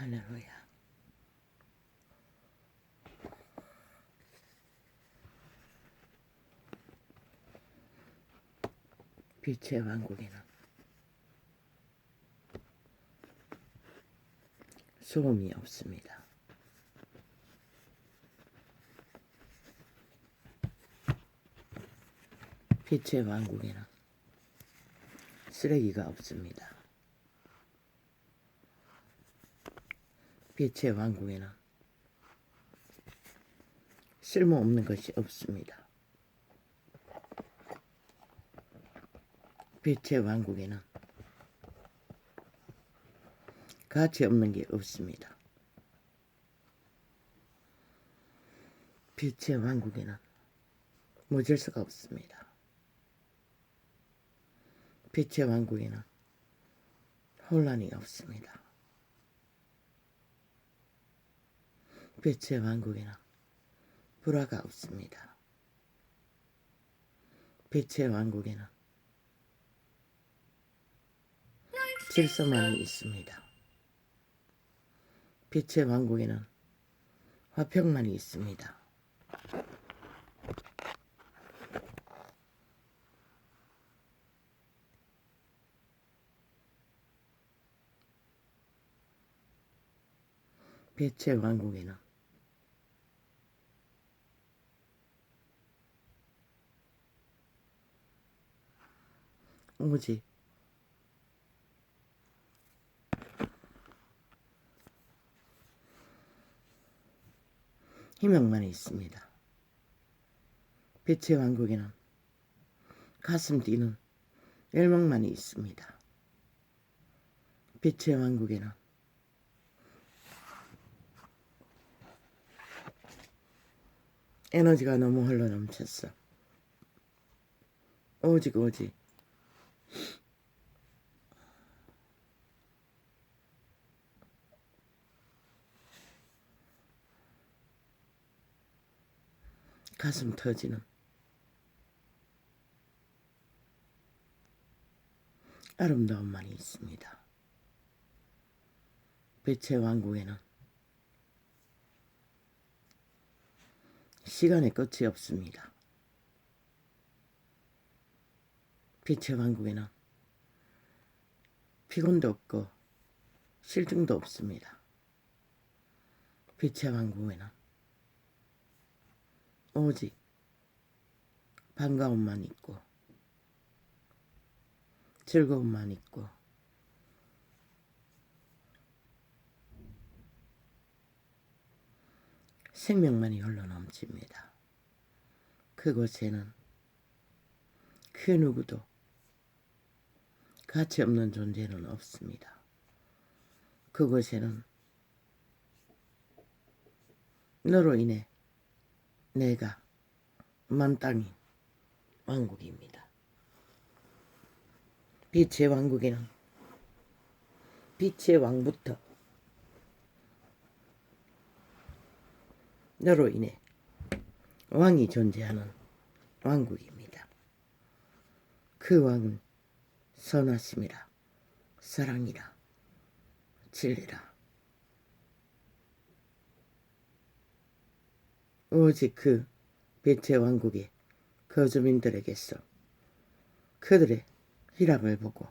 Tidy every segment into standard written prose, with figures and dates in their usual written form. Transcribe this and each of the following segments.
할렐루야. 빛의 왕국에는 소음이 없습니다. 빛의 왕국에는 쓰레기가 없습니다. 빛의 왕국에는 쓸모없는 것이 없습니다. 빛의 왕국에는 가치 없는 게 없습니다. 빛의 왕국에는 무질서가 없습니다. 빛의 왕국에는 혼란이 없습니다. 빛의 왕국에는 불화가 없습니다. 빛의 왕국에는 질서만이 있습니다. 빛의 왕국에는 화평만이 있습니다. 빛의 왕국에는 오직 희망만이 있습니다. 빛의 왕국에는 가슴 뛰는 열망만이 있습니다. 빛의 왕국에는 에너지가 너무 흘러넘쳤어. 오직 가슴 터지는 아름다움만이 있습니다. 빛의 왕국에는 시간의 끝이 없습니다. 빛의 왕국에는 피곤도 없고 실증도 없습니다. 빛의 왕국에는 오직 반가움만 있고 즐거움만 있고 생명만이 흘러넘칩니다. 그곳에는 그 누구도 가치 없는 존재는 없습니다. 그곳에는 너로 인해 내가 만땅인 왕국입니다. 빛의 왕국에는 빛의 왕부터 너로 인해 왕이 존재하는 왕국입니다. 그 왕은 선하심이라 사랑이라 진리라. 오직 그 빛의 왕국의 거주민들에게서 그들의 희락을 보고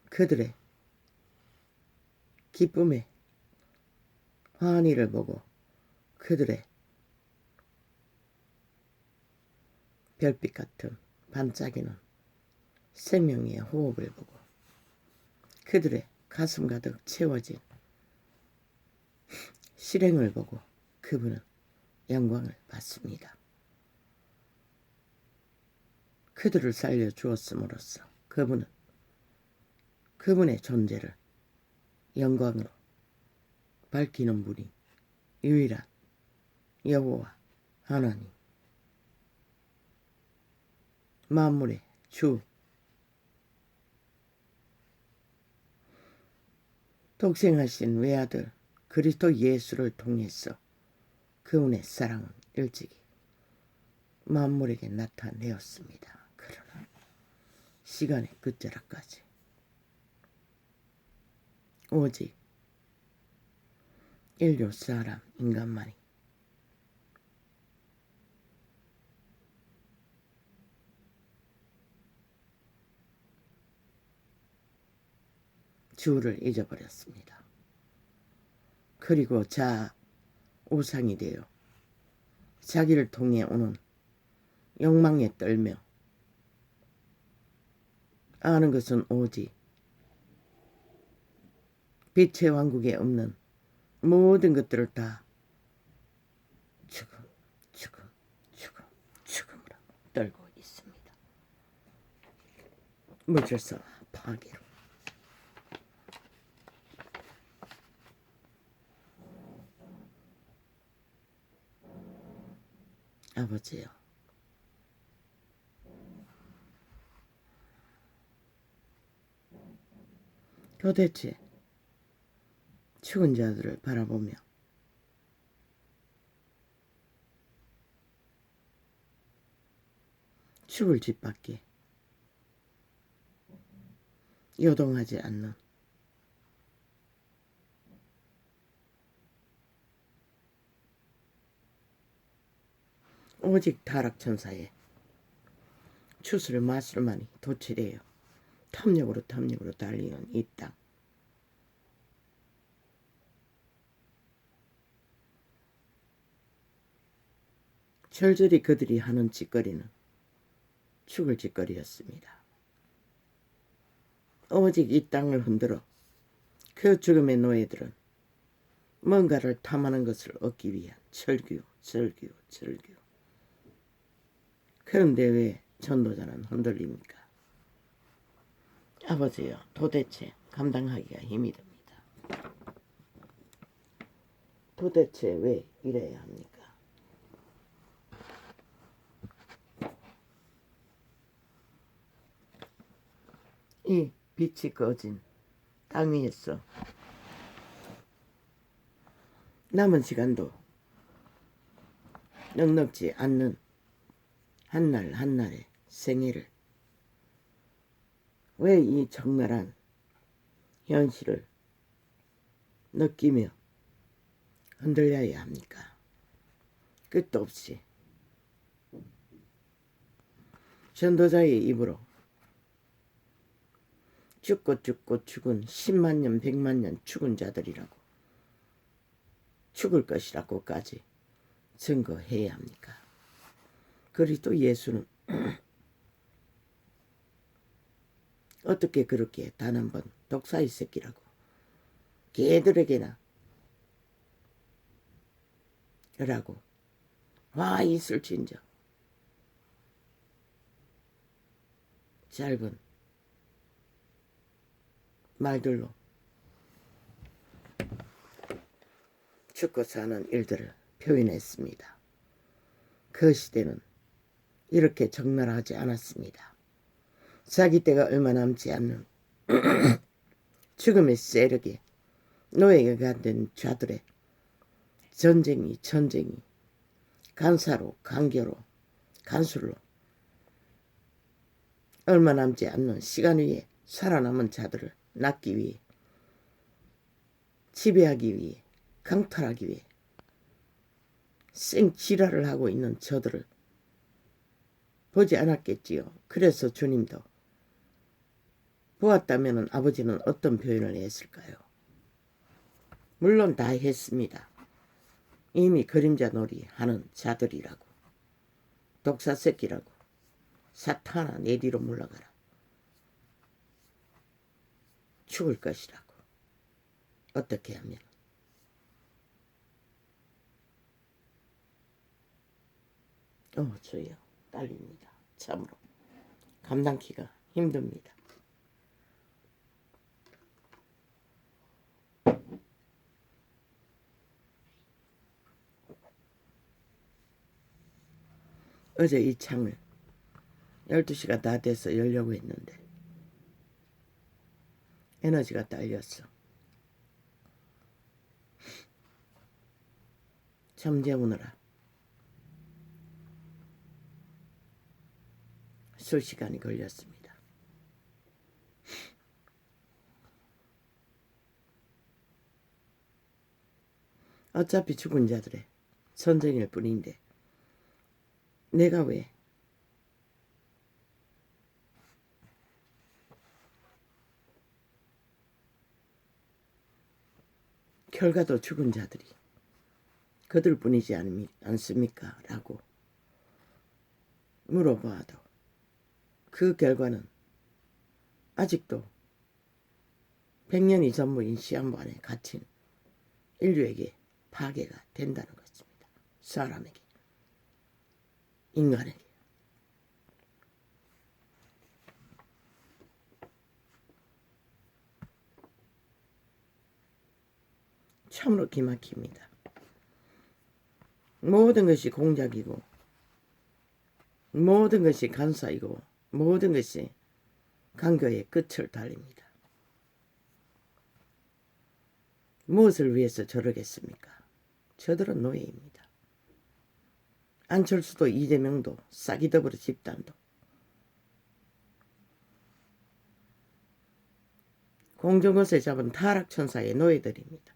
그들의 기쁨의 환희를 보고 그들의 별빛 같은 반짝이는 생명의 호흡을 보고 그들의 가슴 가득 채워진 실행을 보고 그분은 영광을 받습니다. 그들을 살려 주었음으로써 그분은 그분의 존재를 영광으로 밝히는 분이 유일한 여호와 하나님, 만물의 주, 독생하신 외아들 그리스도 예수를 통해서 그분의 사랑은 일찍이 만물에게 나타내었습니다. 그러나 시간의 끝자락까지 오직 인류 사람 인간만이 주를 잊어버렸습니다. 그리고 우상이 되어 자기를 통해 오는 욕망에 떨며 아는 것은 오직 빛의 왕국에 없는 모든 것들을 다 죽음으로 떨고 있습니다. 무질서와 파괴로. 아버지요, 도대체 죽은 자들을 바라보며 죽을 집밖에 요동하지 않는 오직 타락천사의 추수를 마술만이 도취되어 탐욕으로 달리는 이 땅. 절절히 그들이 하는 짓거리는 죽을 짓거리였습니다. 오직 이 땅을 흔들어 그 죽음의 노예들은 뭔가를 탐하는 것을 얻기 위한 절규. 그런데 왜 전도자는 흔들립니까? 아버지요, 도대체 감당하기가 힘이 듭니다. 도대체 왜 이래야 합니까? 이 빛이 꺼진 땅 위에서 남은 시간도 넉넉지 않는 한날 한날의 생애를 왜 이 적나라한 현실을 느끼며 흔들려야 합니까? 끝도 없이 전도자의 입으로 죽고 죽은 10만 년 100만 년 죽은 자들이라고 죽을 것이라고까지 증거해야 합니까? 그리스도 예수는 어떻게 그렇게 단 한 번 독사의 새끼라고 걔들에게나 라고 와 있을진저 짧은 말들로 죽고 사는 일들을 표현했습니다. 그 시대는 이렇게 적나라하지 않았습니다. 자기 때가 얼마 남지 않는 죽음의 세력에 노예가 된 자들의 전쟁이 간사로 간교로 간술로 얼마 남지 않는 시간 위에 살아남은 자들을 낚기 위해 지배하기 위해 강탈하기 위해 생지랄을 하고 있는 저들을 보지 않았겠지요. 그래서 주님도 보았다면 아버지는 어떤 표현을 했을까요? 물론 다 했습니다. 이미 그림자 놀이 하는 자들이라고 독사 새끼라고 사탄아 내 뒤로 물러가라 죽을 것이라고 어떻게 하면 주여 딸립니다. 참으로 감당키가 힘듭니다. 어제 이 창을 12시가 다 돼서 열려고 했는데 에너지가 딸렸어. 잠재우느라 수시간이 걸렸습니다. 어차피 죽은 자들의 선정일 뿐인데 내가 왜 결과도 죽은 자들이 그들 뿐이지 않습니까? 라고 물어봐도 그 결과는 아직도 100년이 전부인 시한부 안에 갇힌 인류에게 파괴가 된다는 것입니다. 사람에게, 인간에게. 참으로 기막힙니다. 모든 것이 공작이고 모든 것이 간사이고 모든 것이 간교의 끝을 달립니다. 무엇을 위해서 저러겠습니까? 저들은 노예입니다. 안철수도 이재명도 싸기더불어 집단도 공정것에 잡은 타락천사의 노예들입니다.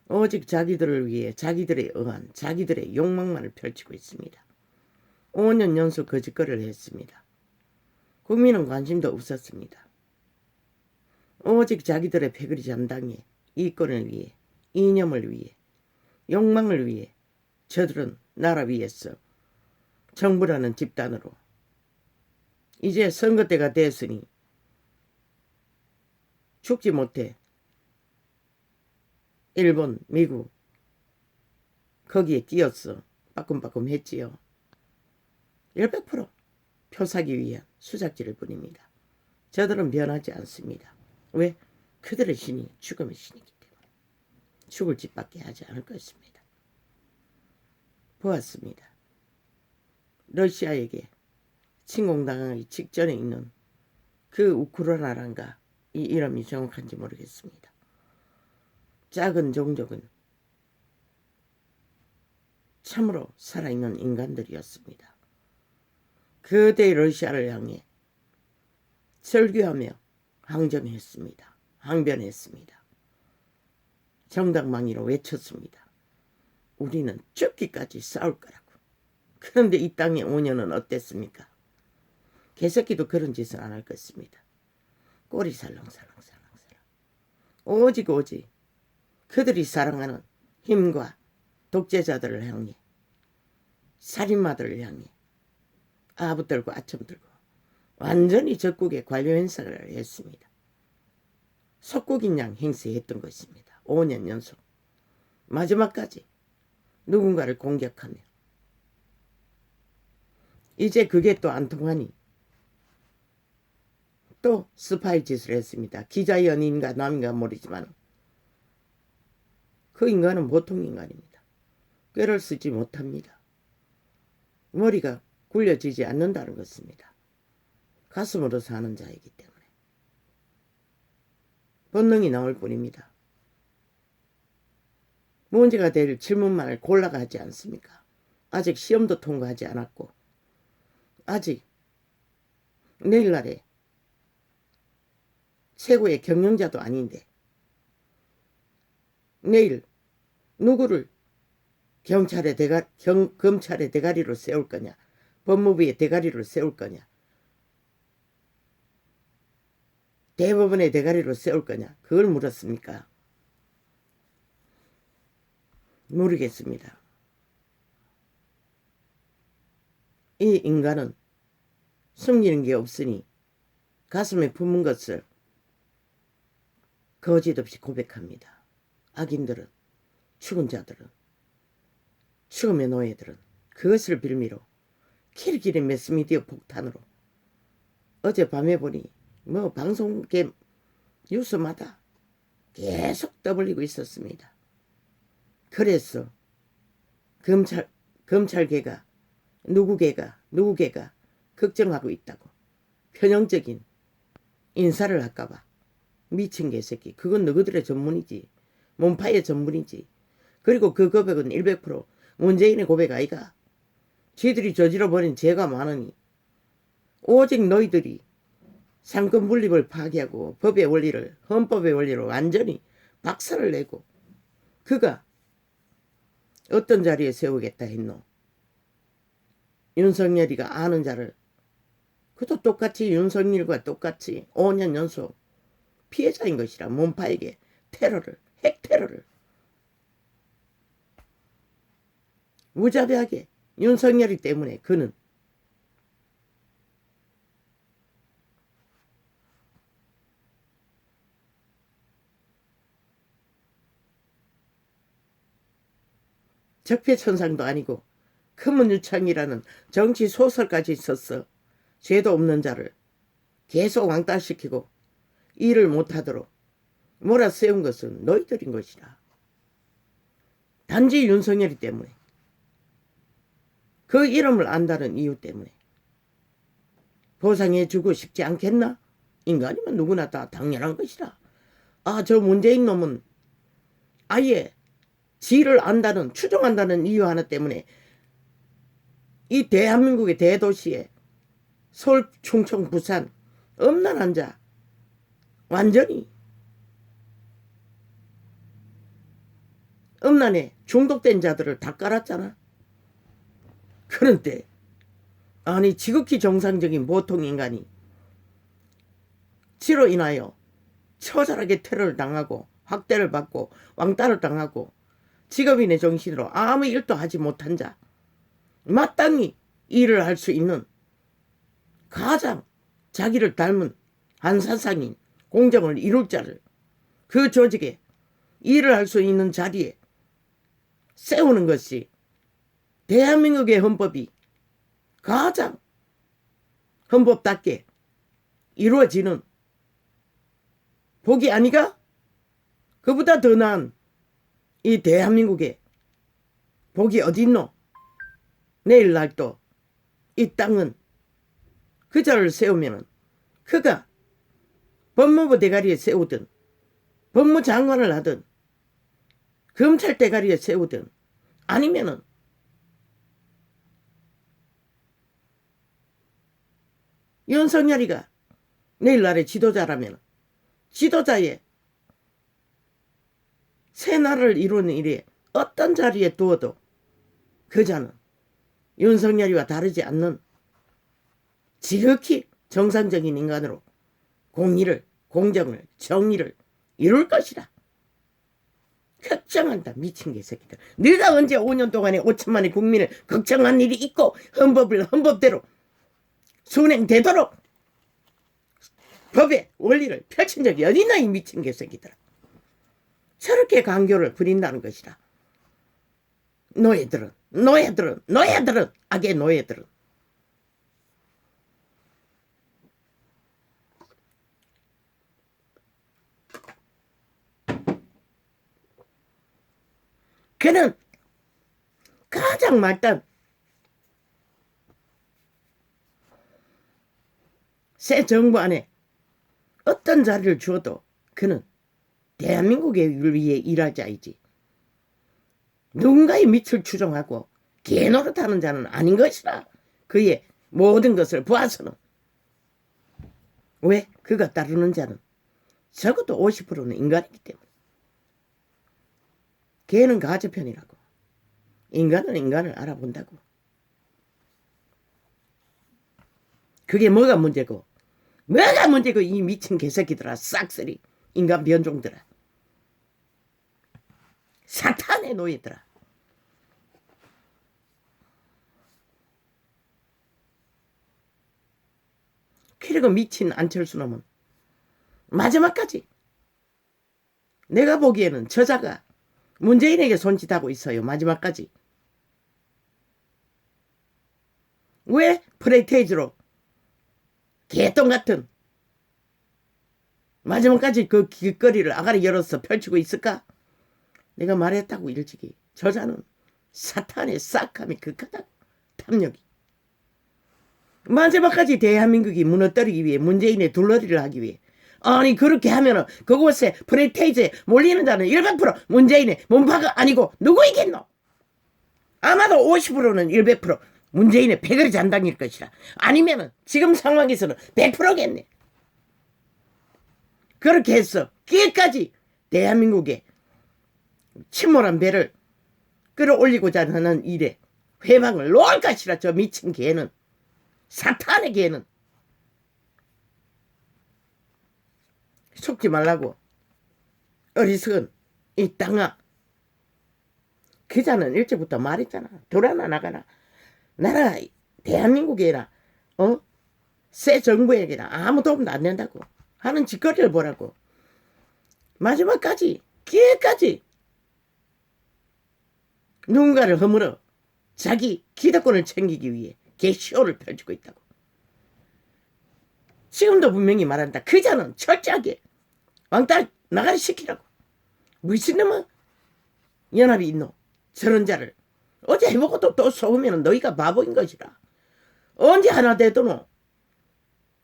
오직 자기들을 위해 자기들의 의한 자기들의 욕망만을 펼치고 있습니다. 5년 연속 거짓거리를 했습니다. 국민은 관심도 없었습니다. 오직 자기들의 패거리 잠당에 이권을 위해 이념을 위해 욕망을 위해 저들은 나라 위에서 정부라는 집단으로 이제 선거 때가 됐으니 죽지 못해 일본, 미국 거기에 끼었어 빠끔빠끔 했지요. 100%표 사기 위한 수작질일 뿐입니다. 저들은 변하지 않습니다. 왜? 그들의 신이 죽음의 신이기 때문에 죽을 짓밖에 하지 않을 것입니다. 보았습니다. 러시아에게 침공당하기 직전에 있는 그 우크라이나란가 이 이름이 정확한지 모르겠습니다. 작은 종족은 참으로 살아있는 인간들이었습니다. 그대 러시아를 향해 설교하며 항전했습니다. 항변했습니다. 정당방위로 외쳤습니다. 우리는 죽기까지 싸울 거라고. 그런데 이 땅의 5년은 어땠습니까? 개새끼도 그런 짓은 안 할 것입니다. 꼬리 살랑살랑살랑살랑. 오직 그들이 사랑하는 힘과 독재자들을 향해 살인마들을 향해 아부들고 아첨들고 완전히 적국의 관료 행사를 했습니다. 속국인 양 행세했던 것입니다. 5년 연속 마지막까지 누군가를 공격하며 이제 그게 또 안 통하니 또 스파이 짓을 했습니다. 기자연인가 남인가 모르지만 그 인간은 보통 인간입니다. 꾀를 쓰지 못합니다. 머리가 굴려지지 않는다는 것입니다. 가슴으로 사는 자이기 때문에 본능이 나올 뿐입니다. 문제가 될 질문만을 골라가 하지 않습니까? 아직 시험도 통과하지 않았고 아직 내일날에 최고의 경영자도 아닌데 내일 누구를 검찰의 대가리로 세울 거냐, 법무부의 대가리로 세울 거냐, 대법원의 대가리로 세울 거냐, 그걸 물었습니까? 모르겠습니다. 이 인간은 숨기는 게 없으니 가슴에 품은 것을 거짓 없이 고백합니다. 악인들은, 죽은 자들은, 죽음의 노예들은 그것을 빌미로 키리키리 매스미디어 폭탄으로 어젯밤에 보니 방송계 뉴스마다 계속 떠벌리고 있었습니다. 그래서 검찰계가 누구계가 걱정하고 있다고 편형적인 인사를 할까봐. 미친 개새끼. 그건 너희들의 전문이지. 몸파의 전문이지. 그리고 그 고백은 100% 문재인의 고백 아이가. 쥐들이 저질러버린 죄가 많으니 오직 너희들이 상권 분립을 파괴하고 법의 원리를, 헌법의 원리를 완전히 박살을 내고 그가 어떤 자리에 세우겠다 했노? 윤석열이가 아는 자를. 그도 똑같이 윤석열과 똑같이 5년 연속 피해자인 것이라. 문파에게 테러를, 핵테러를 무자비하게 윤석열이 때문에 그는 적폐천상도 아니고 큰문유창이라는 정치 소설까지 있었어. 죄도 없는 자를 계속 왕따시키고 일을 못하도록 몰아세운 것은 너희들인 것이라. 단지 윤석열이 때문에, 그 이름을 안다는 이유 때문에. 보상해주고 싶지 않겠나? 인간이면 누구나 다 당연한 것이라. 아, 저 문재인 놈은 아예 지를 안다는, 추종한다는 이유 하나 때문에 이 대한민국의 대도시에 서울, 충청, 부산 엄난한 자 완전히 음란에 중독된 자들을 다 깔았잖아. 그런데 아니 지극히 정상적인 보통 인간이 지로 인하여 처절하게 테러를 당하고 학대를 받고 왕따를 당하고 직업인의 정신으로 아무 일도 하지 못한 자, 마땅히 일을 할 수 있는 가장 자기를 닮은 한사상인 공정을 이룰 자를 그 조직에 일을 할 수 있는 자리에 세우는 것이 대한민국의 헌법이 가장 헌법답게 이루어지는 복이 아니가? 그보다 더 나은 이 대한민국의 복이 어딨노? 내일 날 또 이 땅은 그 자를 세우면은 그가 법무부 대가리에 세우든 법무장관을 하든 검찰 대가리에 세우든 아니면은 윤석열이가 내일날의 지도자라면 지도자의 새 나라를 이루는 일에 어떤 자리에 두어도 그 자는 윤석열이와 다르지 않는 지극히 정상적인 인간으로 공의를, 공정을, 정의를 이룰 것이라. 걱정한다 미친 개새끼들. 네가 언제 5년 동안에 5천만의 국민을 걱정한 일이 있고 헌법을 헌법대로 순행되도록 법의 원리를 펼친 적이 어디나 이 미친 개새끼들아. 저렇게 강교를 부린다는 것이라. 노예들은 악의 노예들은 그는 가장 말단 새 정부 안에 어떤 자리를 주어도 그는 대한민국을 위해 일할 자이지 누군가의 밑을 추종하고 개노릇하는 자는 아닌 것이라. 그의 모든 것을 보아서는. 왜? 그가 따르는 자는 적어도 50%는 인간이기 때문에. 개는 가저편이라고. 인간은 인간을 알아본다고. 그게 뭐가 문제고 이 미친 개새끼들아. 싹쓸이 인간 변종들아. 사탄의 노예들아. 그리고 미친 안철수 놈은 마지막까지 내가 보기에는 저자가 문재인에게 손짓하고 있어요. 마지막까지. 왜 프레테이즈로 개똥 같은 마지막까지 그 길거리를 아가리 열어서 펼치고 있을까? 내가 말했다고 일찍이. 저자는 사탄의 싹함이 극하다. 탐욕이. 마지막까지 대한민국이 무너뜨리기 위해 문재인의 둘러리를 하기 위해 아니 그렇게 하면은 그곳에 프레테이즈에 몰리는 자는 100% 문재인의 문파가 아니고 누구이겠노? 아마도 50%는 100% 문재인의 패거리 잔당일 것이라. 아니면은 지금 상황에서는 100%겠네. 그렇게 해서 끝까지 대한민국의 침몰한 배를 끌어올리고자 하는 일에 회방을 놓을 것이라. 저 미친 개는, 사탄의 개는. 속지 말라고. 어리석은 이 땅아. 그자는 일찍부터 말했잖아. 돌아나 나가라. 나라 대한민국에나 새 정부에게나 아무 도움도 안 된다고 하는 짓거리를 보라고. 마지막까지 기회까지 누군가를 허물어 자기 기득권을 챙기기 위해 개쇼를 펼치고 있다고. 지금도 분명히 말한다. 그자는 철저하게 왕따 나가리 시키라고. 무슨 놈은 연합이 있노. 저런 자를 어제 해보고 또 속으면 너희가 바보인 것이라. 언제 하나 되더노.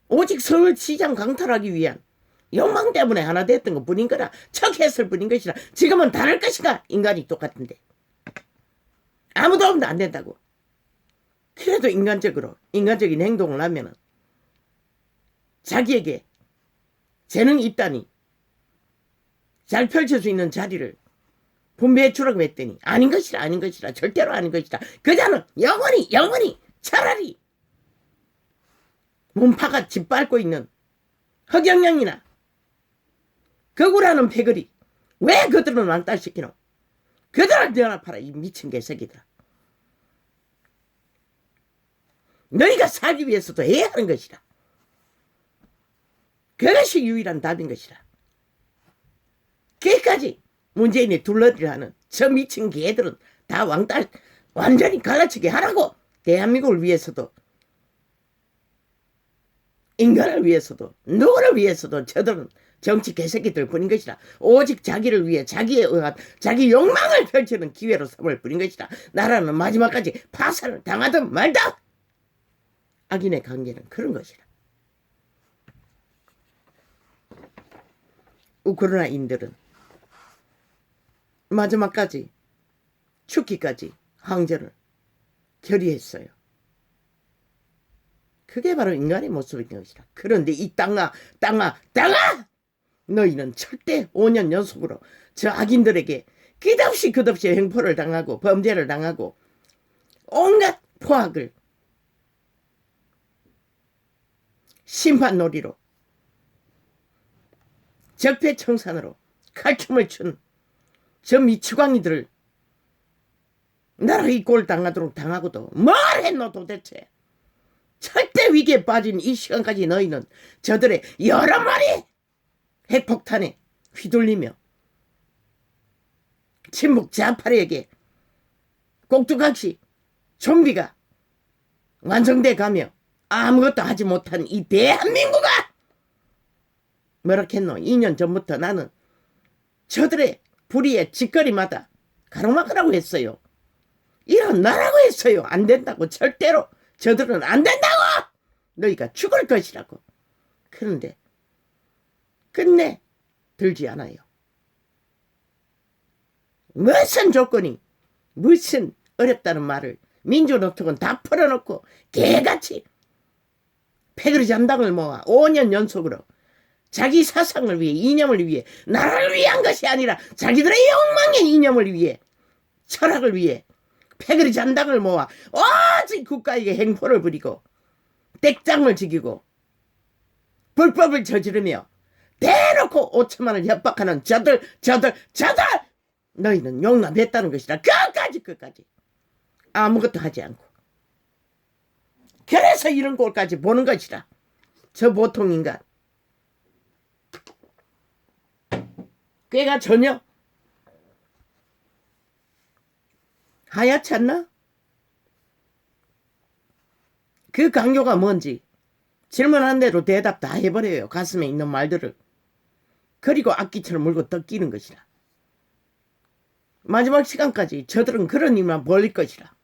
오직 서울시장 강탈하기 위한 욕망 때문에 하나 됐던 것 뿐인 거라. 척했을 뿐인 것이라. 지금은 다를 것인가. 인간이 똑같은데 아무 도움도 안 된다고. 그래도 인간적인 행동을 하면은 자기에게 재능이 있다니 잘 펼칠 수 있는 자리를 분배해 주라고 했더니 아닌 것이라. 절대로 아닌 것이라. 그자는 영원히 차라리 몸파가 짓밟고 있는 허경영이나 거구라는 패거리 왜 그들은 왕따시키노. 그들을 연합하라. 이 미친 개새끼들아. 너희가 살기 위해서도 해야 하는 것이라. 그것이 유일한 답인 것이라. 그까지 문재인이 둘러들려 하는 저 미친 개들은 다 왕따 완전히 갈라치게 하라고. 대한민국을 위해서도 인간을 위해서도 누구를 위해서도 저들은 정치 개새끼들 뿐인 것이라. 오직 자기를 위해 자기에 의한 자기 욕망을 펼치는 기회로 삼을 뿐인 것이라. 나라는 마지막까지 파산을 당하든 말다. 악인의 관계는 그런 것이라. 우크라이나인들은 마지막까지 죽기까지 항전을 결의했어요. 그게 바로 인간의 모습인 것이라. 그런데 이 땅아 너희는 절대 5년 연속으로 저 악인들에게 끝없이 횡포를 당하고 범죄를 당하고 온갖 포악을 심판놀이로 적폐청산으로 칼춤을 춘 저 미치광이들을 나라 이 꼴 당하도록 당하고도 뭘 했노 도대체. 절대 위기에 빠진 이 시간까지 너희는 저들의 여러 마리 핵폭탄에 휘둘리며 친북 좌파에게 꼭두각시 좀비가 완성돼 가며 아무것도 하지 못한 이 대한민국아. 뭐라겠노. 2년 전부터 나는 저들의 불의의 짓거리마다 가로막으라고 했어요. 일어나라고 했어요. 안 된다고. 절대로 저들은 안 된다고. 너희가 죽을 것이라고. 그런데 끝내 들지 않아요. 무슨 조건이 무슨 어렵다는 말을 민주노총은 다 풀어놓고 개같이 패거리 잔당을 모아 5년 연속으로 자기 사상을 위해 이념을 위해 나라를 위한 것이 아니라 자기들의 욕망의 이념을 위해 철학을 위해 패거리 잔당을 모아 오직 국가에게 행포를 부리고 떼짱을 지키고 불법을 저지르며 대놓고 5천만을 협박하는 저들 너희는 용납했다는 것이라. 끝까지 아무것도 하지 않고 그래서 이런 꼴까지 보는 것이라. 저 보통 인간 꾀가 전혀 하얗지 않나? 그 강요가 뭔지 질문한 대로 대답 다 해버려요. 가슴에 있는 말들을. 그리고 악기처럼 물고 뜯기는 것이라. 마지막 시간까지 저들은 그런 일만 벌릴 것이라.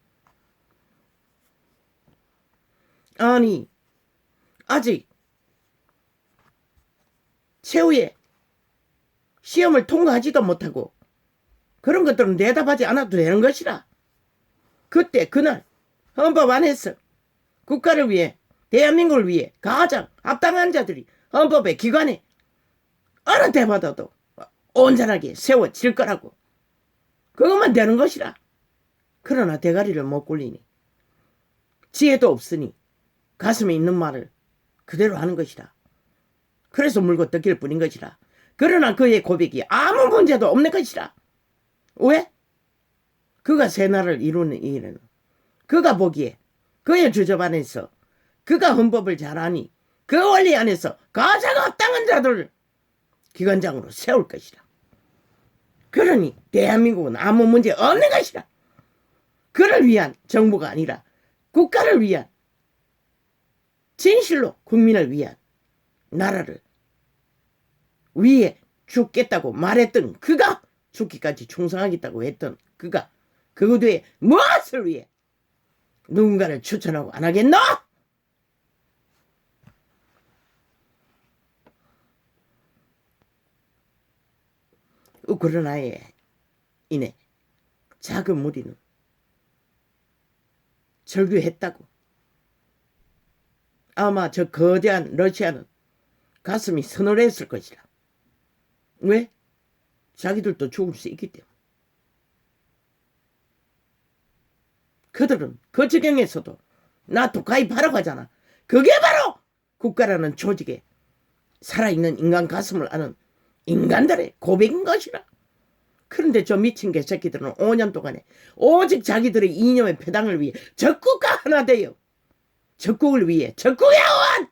아니 아직 최후의 시험을 통과하지도 못하고 그런 것들은 대답하지 않아도 되는 것이라. 그때 그날 헌법 안에서 국가를 위해 대한민국을 위해 가장 합당한 자들이 헌법의 기관에 어느 때보다도 온전하게 세워질 거라고. 그것만 되는 것이라. 그러나 대가리를 못 굴리니 지혜도 없으니 가슴에 있는 말을 그대로 하는 것이라. 그래서 물고 뜯길 뿐인 것이라. 그러나 그의 고백이 아무 문제도 없는 것이라. 왜? 그가 새날을 이루는 일은 그가 보기에 그의 주접 안에서 그가 헌법을 잘 아니 그 원리 안에서 가장 합당한 자들을 기관장으로 세울 것이라. 그러니 대한민국은 아무 문제 없는 것이라. 그를 위한 정부가 아니라 국가를 위한, 진실로 국민을 위한 나라를 위해 죽겠다고 말했던 그가, 죽기까지 충성하겠다고 했던 그가 그 뒤에 무엇을 위해 누군가를 추천하고 안 하겠노? 우크라이나에 인해 작은 무리는 절규했다고. 아마 저 거대한 러시아는 가슴이 서늘했을 것이라. 왜? 자기들도 죽을 수 있기 때문에. 그들은 그 지경에서도 나토 가입하라고 하잖아. 그게 바로 국가라는 조직에 살아있는 인간 가슴을 아는 인간들의 고백인 것이라. 그런데 저 미친 개새끼들은 5년 동안에 오직 자기들의 이념의 배당을 위해 적국과 하나 되어 적국을 위해, 적국의 어원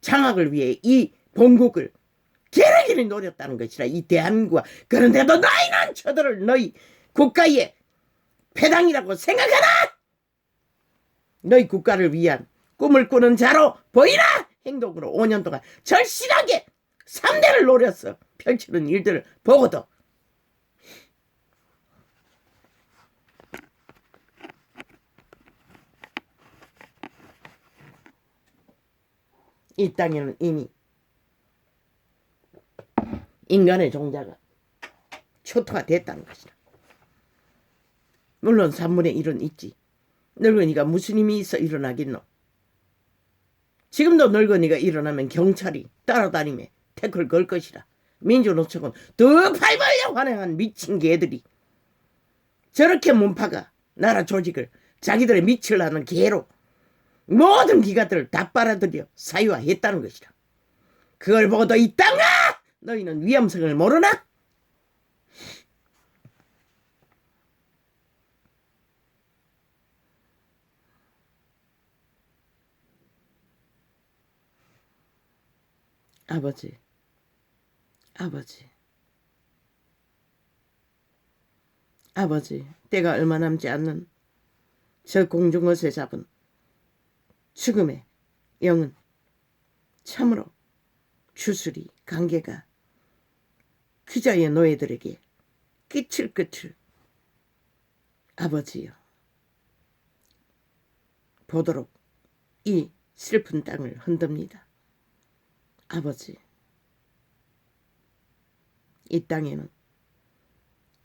장악을 위해 이 본국을 기러기를 노렸다는 것이라. 이 대한민국과. 그런데도 너희는 저들을 너희 국가의 배당이라고 생각하나? 너희 국가를 위한 꿈을 꾸는 자로 보이나? 행동으로 5년 동안 절실하게 3대를 노렸어. 펼치는 일들을 보고도. 이 땅에는 이미 인간의 종자가 초토화 됐다는 것이다. 물론 3분의 1은 있지. 늙은이가 무슨 힘이 있어 일어나겠노? 지금도 늙은이가 일어나면 경찰이 따라다니며 태클 걸 것이라. 민주노총은 더 팔벌려 환행한 미친 개들이 저렇게 문파가 나라 조직을 자기들의 밑을 하는 개로 모든 기관들을 다 빨아들여 사유화했다는 것이라. 그걸 보고도 이 땅아! 너희는 위험성을 모르나? 아버지, 때가 얼마 남지 않는 저 공중것에 잡은 죽음의 영은 참으로 주술이 관계가 기자의 노예들에게 끼칠 끝을 아버지여 보도록 이 슬픈 땅을 흔듭니다. 아버지, 이 땅에는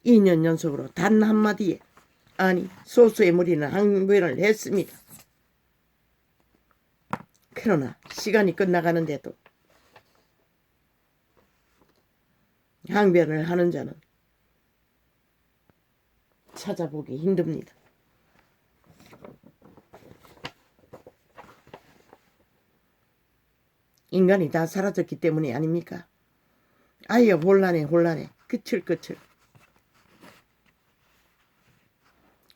2년 연속으로 단 한마디에, 아니 소수의 무리는 항변을 했습니다. 그러나 시간이 끝나가는데도 항변을 하는 자는 찾아보기 힘듭니다. 인간이 다 사라졌기 때문이 아닙니까? 아예 혼란해 끝을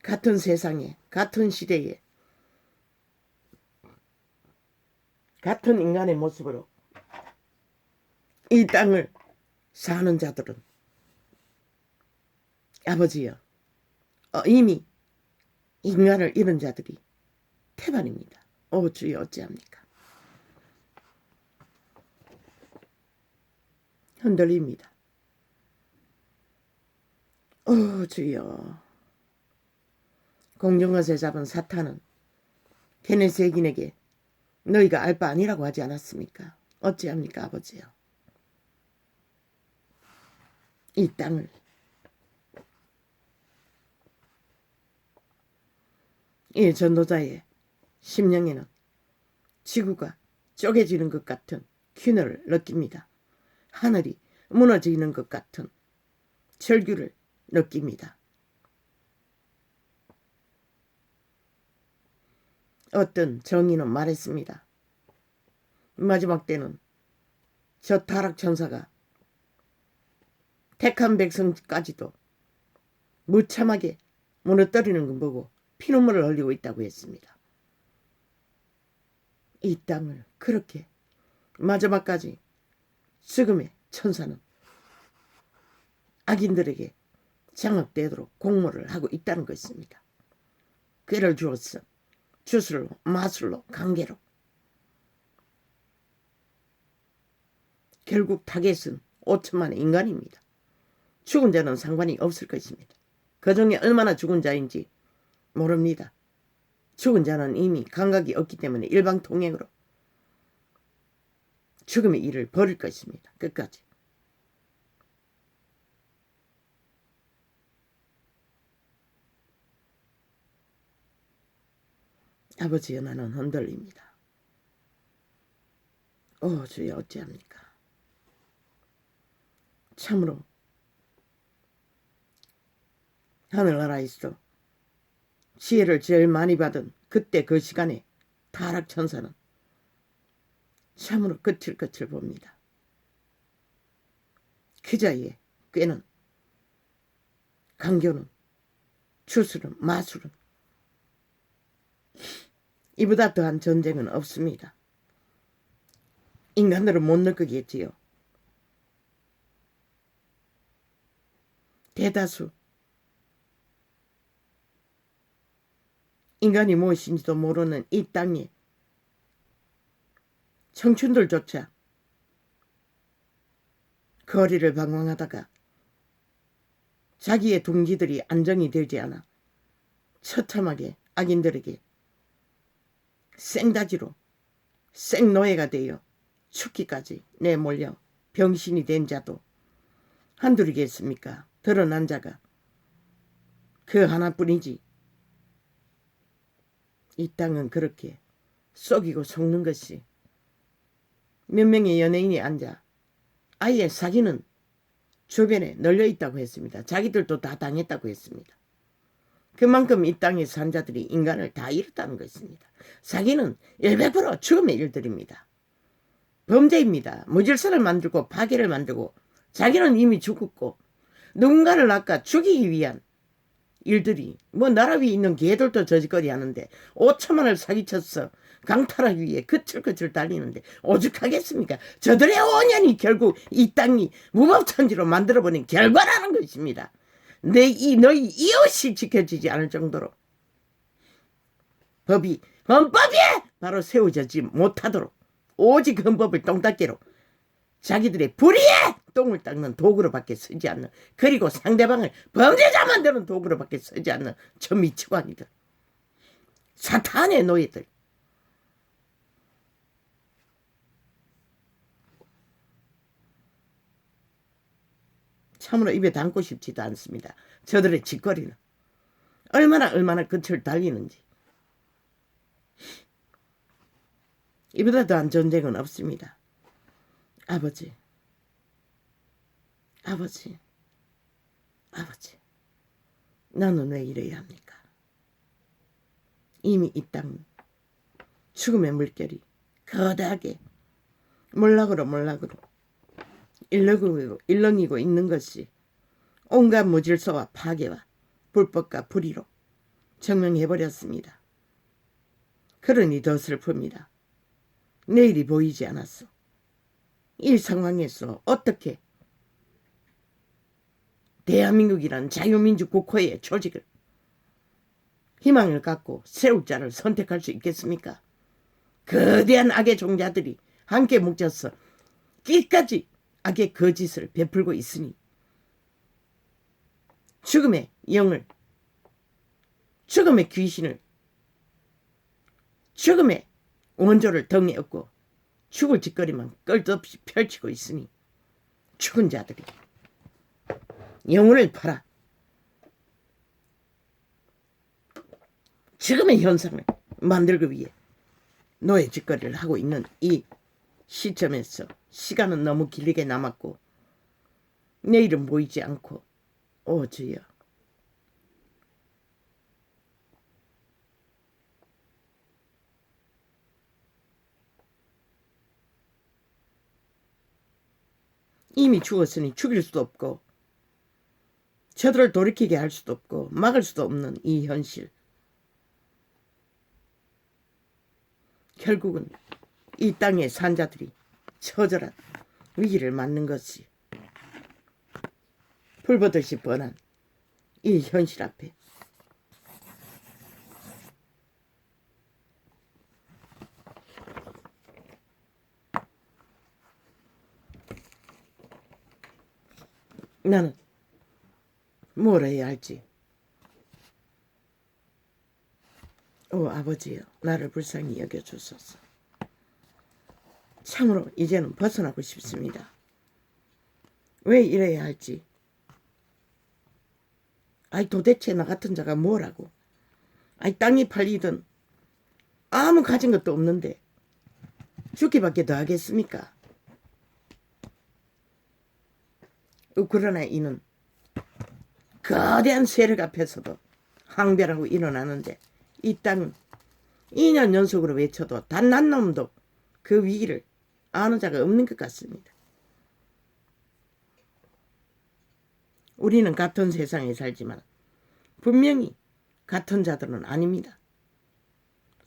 같은 세상에, 같은 시대에, 같은 인간의 모습으로 이 땅을 사는 자들은 아버지여, 이미 인간을 잃은 자들이 태반입니다. 오 주여, 어찌합니까? 흔들립니다. 오 주여, 공중것에 잡은 사탄은 게네세인에게 너희가 알 바 아니라고 하지 않았습니까? 어찌합니까, 아버지요? 이 땅을 이 전도자의 심령에는 지구가 쪼개지는 것 같은 균열을 느낍니다. 하늘이 무너지는 것 같은 절규를 느낍니다. 어떤 정의는 말했습니다. 마지막 때는 저 타락천사가 택한 백성까지도 무참하게 무너뜨리는 거 보고 피눈물을 흘리고 있다고 했습니다. 이 땅을 그렇게 마지막까지 죽음의 천사는 악인들에게 장악되도록 공모를 하고 있다는 것입니다. 꾀를 주었어. 주술로, 마술로, 관계로. 결국 타겟은 5천만의 인간입니다. 죽은 자는 상관이 없을 것입니다. 그 중에 얼마나 죽은 자인지 모릅니다. 죽은 자는 이미 감각이 없기 때문에 일방통행으로 죽음의 일을 벌일 것입니다. 끝까지. 아버지여, 나는 흔들립니다. 오 주여, 어찌합니까? 참으로 하늘나라에서 지혜를 제일 많이 받은 그때 그 시간에 타락천사는 참으로 거칠거칠 봅니다. 그자의 꾀는, 강교는, 주술은, 마술은 이보다 더한 전쟁은 없습니다. 인간들은 못 느끼겠지요. 대다수 인간이 무엇인지도 모르는 이 땅에 청춘들조차 거리를 방황하다가 자기의 동기들이 안정이 되지 않아 처참하게 악인들에게 생다지로 생노예가 되어 죽기까지 내몰려 병신이 된 자도 한둘이겠습니까? 드러난 자가 그 하나뿐이지. 이 땅은 그렇게 속이고 속는 것이 몇 명의 연예인이 앉아 아예 사기는 주변에 널려있다고 했습니다. 자기들도 다 당했다고 했습니다. 그만큼 이 땅에 산 자들이 인간을 다 잃었다는 것입니다. 사기는 100% 죽음의 일들입니다. 범죄입니다. 무질서를 만들고 파괴를 만들고 자기는 이미 죽었고 누군가를 낚아 죽이기 위한 일들이 뭐 나라 위에 있는 개들도 저짓거리 하는데 5천만 원을 사기쳤어 강탈하기 위해 그칠그칠 달리는데 오죽하겠습니까? 저들의 5년이 결국 이 땅이 무법천지로 만들어버린 결과라는 것입니다. 너희 이웃이 지켜지지 않을 정도로 헌법이 바로 세워지지 못하도록 오직 헌법을 똥닦기로 자기들의 불의에 똥을 닦는 도구로밖에 쓰지 않는, 그리고 상대방을 범죄자 만드는 도구로밖에 쓰지 않는 저 미치광이들, 사탄의 노예들. 참으로 입에 담고 싶지도 않습니다. 저들의 짓거리는 얼마나 끝을 달리는지. 이보다 더한 전쟁은 없습니다. 아버지, 나는 왜 이래야 합니까? 이미 이 땅 죽음의 물결이 거대하게 몰락으로 일렁이고 있는 것이 온갖 무질서와 파괴와 불법과 불의로 증명해버렸습니다. 그러니 더 슬픕니다. 내일이 보이지 않았어. 이 상황에서 어떻게 대한민국이란 자유민주 국회의 조직을 희망을 갖고 세울 자를 선택할 수 있겠습니까? 거대한 악의 종자들이 함께 뭉쳐서 끝까지 악의 거짓을 베풀고 있으니 죽음의 영을, 죽음의 귀신을, 죽음의 원조를 등에 업고 죽을 짓거리만 끌데없이 펼치고 있으니 죽은 자들이 영혼을 팔아 지금의 현상을 만들기 위해 노예 짓거리를 하고 있는 이 시점에서 시간은 너무 길게 남았고 내일은 보이지 않고 오 주여. 이미 죽었으니 죽일 수도 없고 저들을 돌이키게 할 수도 없고 막을 수도 없는 이 현실. 결국은 이 땅의 산자들이 처절한 위기를 맞는 것이 불보듯이 뻔한 이 현실 앞에 나는 뭘 해야 할지. 오 아버지여, 나를 불쌍히 여겨주소서. 참으로 이제는 벗어나고 싶습니다. 왜 이래야 할지. 아이 도대체 나 같은 자가 뭐라고. 아이 땅이 팔리든 아무 가진 것도 없는데 죽기밖에 더 하겠습니까? 그러나 이는 거대한 세력 앞에서도 항별하고 일어나는데 이 땅은 2년 연속으로 외쳐도 단 한 놈도 그 위기를 아는 자가 없는 것 같습니다. 우리는 같은 세상에 살지만 분명히 같은 자들은 아닙니다.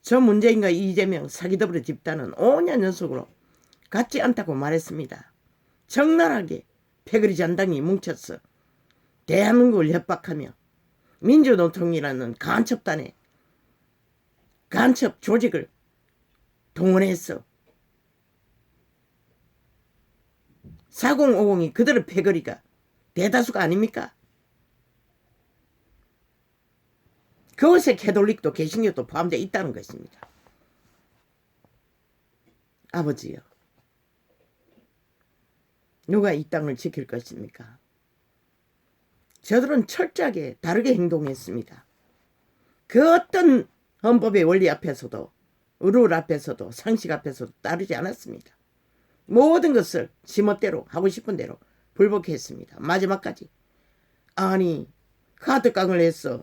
저 문재인과 이재명 사기더블 집단은 5년 연속으로 같지 않다고 말했습니다. 적나라하게 패거리 잔당이 뭉쳤어 대한민국을 협박하며 민주노총이라는 간첩단의 간첩 조직을 동원했어. 4050이 그들의 패거리가 대다수가 아닙니까? 그것에 캐톨릭도 개신교도 포함되어 있다는 것입니다. 아버지요, 누가 이 땅을 지킬 것입니까? 저들은 철저하게 다르게 행동했습니다. 그 어떤 헌법의 원리 앞에서도 룰 앞에서도 상식 앞에서도 따르지 않았습니다. 모든 것을 지멋대로 하고 싶은 대로 불복했습니다. 마지막까지. 아니 카드깡을 해서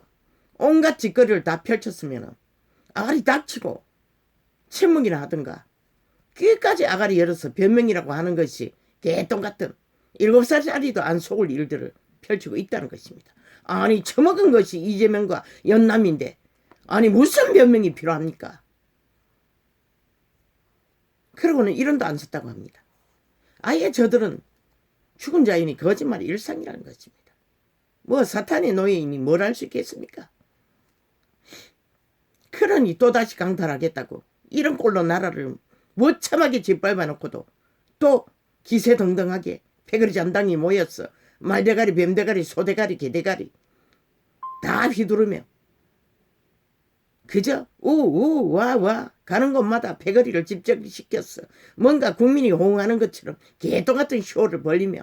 온갖 짓거리를 다 펼쳤으면 아가리 닥치고 침묵이나 하든가 귀까지 아가리 열어서 변명이라고 하는 것이 개똥같은 7살짜리도 안 속을 일들을 펼치고 있다는 것입니다. 아니 처먹은 것이 이재명과 연남인데 아니 무슨 변명이 필요합니까? 그러고는 이론도 안 썼다고 합니다. 아예 저들은 죽은 자인이 거짓말이 일상이라는 것입니다. 뭐 사탄의 노예이니 뭘 할 수 있겠습니까? 그러니 또다시 강탈하겠다고 이런 꼴로 나라를 무참하게 짓밟아 놓고도 또 기세등등하게 패거리 잔당이 모였어 말대가리 뱀대가리 소대가리 개대가리 다 휘두르며 그저 우와와 가는 곳마다 패거리를 집적시켰어. 뭔가 국민이 호응하는 것처럼 개똥같은 쇼를 벌리며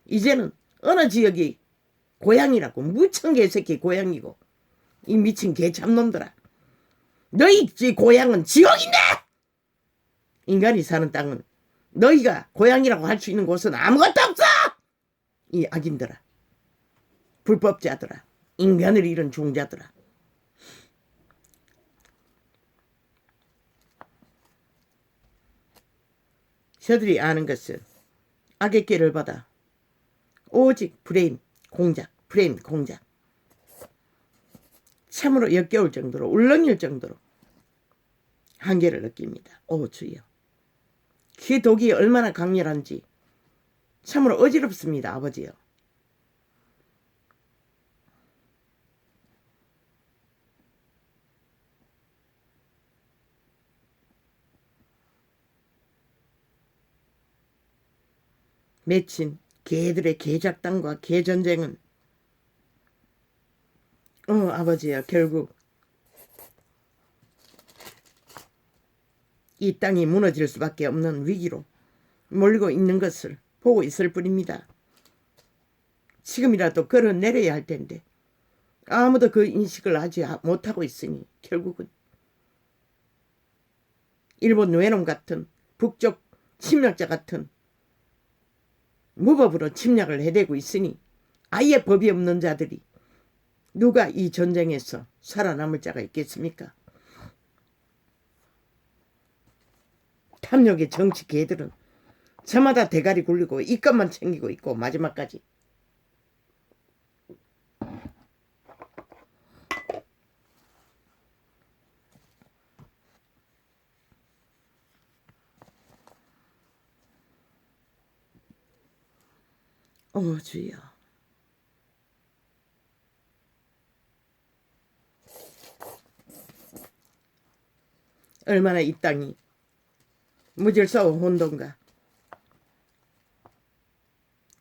이제는 어느 지역이 고향이라고 무천 개새끼 고향이고 이 미친 개참놈들아 너희 고향은 지옥인데 인간이 사는 땅은 너희가 고향이라고 할 수 있는 곳은 아무것도 없어. 이 악인들아 불법자들아 인간을 잃은 종자들아 저들이 아는 것은 악의 길을 받아 오직 브레인 공작 참으로 역겨울 정도로 울렁일 정도로 한계를 느낍니다. 오 주여 그 독이 얼마나 강렬한지 참으로 어지럽습니다. 아버지요. 맺힌 개들의 개작당과 개전쟁은 아버지야 결국 이 땅이 무너질 수밖에 없는 위기로 몰리고 있는 것을 보고 있을 뿐입니다. 지금이라도 걸어내려야 할 텐데 아무도 그 인식을 하지 못하고 있으니 결국은 일본 외놈 같은 북쪽 침략자 같은 무법으로 침략을 해대고 있으니 아예 법이 없는 자들이 누가 이 전쟁에서 살아남을 자가 있겠습니까? 탐욕의 정치 개들은 저마다 대가리 굴리고 이것만 챙기고 있고 마지막까지. 주여. 얼마나 이 땅이 무질서운 혼돈과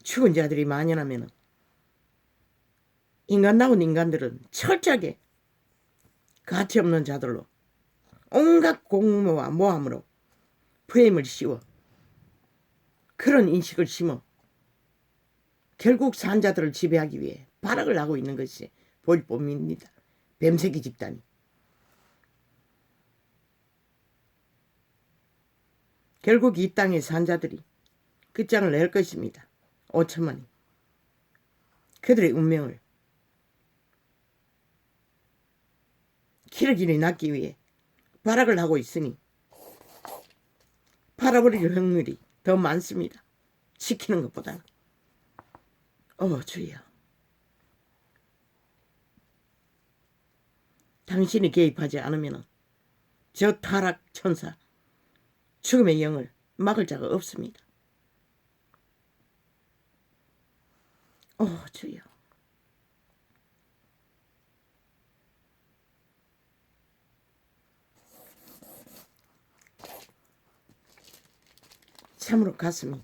죽은 자들이 만연하면 인간다운 인간들은 철저하게 가치없는 자들로 온갖 공모와 모함으로 프레임을 씌워 그런 인식을 심어 결국 산자들을 지배하기 위해 발악을 하고 있는 것이 보일 뿐입니다. 뱀새끼 집단이. 결국 이 땅의 산자들이 끝장을 낼 것입니다. 5천만이. 그들의 운명을 기러기를 낳기 위해 발악을 하고 있으니 팔아버릴 확률이 더 많습니다. 시키는 것보다는. 주여. 당신이 개입하지 않으면 저 타락 천사 죽음의 영을 막을 자가 없습니다. 주여. 참으로 가슴이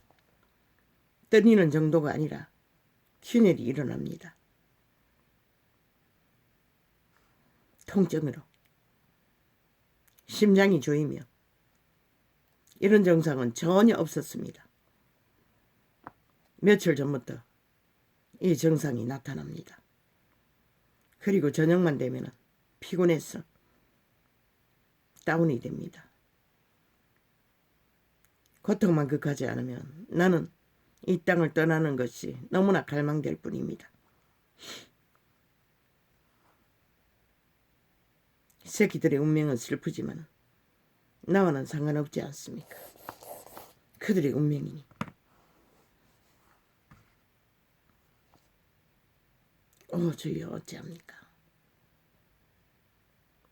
떨리는 정도가 아니라 균열이 일어납니다. 통증으로 심장이 조이며 이런 증상은 전혀 없었습니다. 며칠 전부터 이 증상이 나타납니다. 그리고 저녁만 되면 피곤해서 다운이 됩니다. 고통만 극하지 않으면 나는 이 땅을 떠나는 것이 너무나 갈망될 뿐입니다. 새끼들의 운명은 슬프지만 나와는 상관없지 않습니까? 그들의 운명이니. 주여 어찌합니까?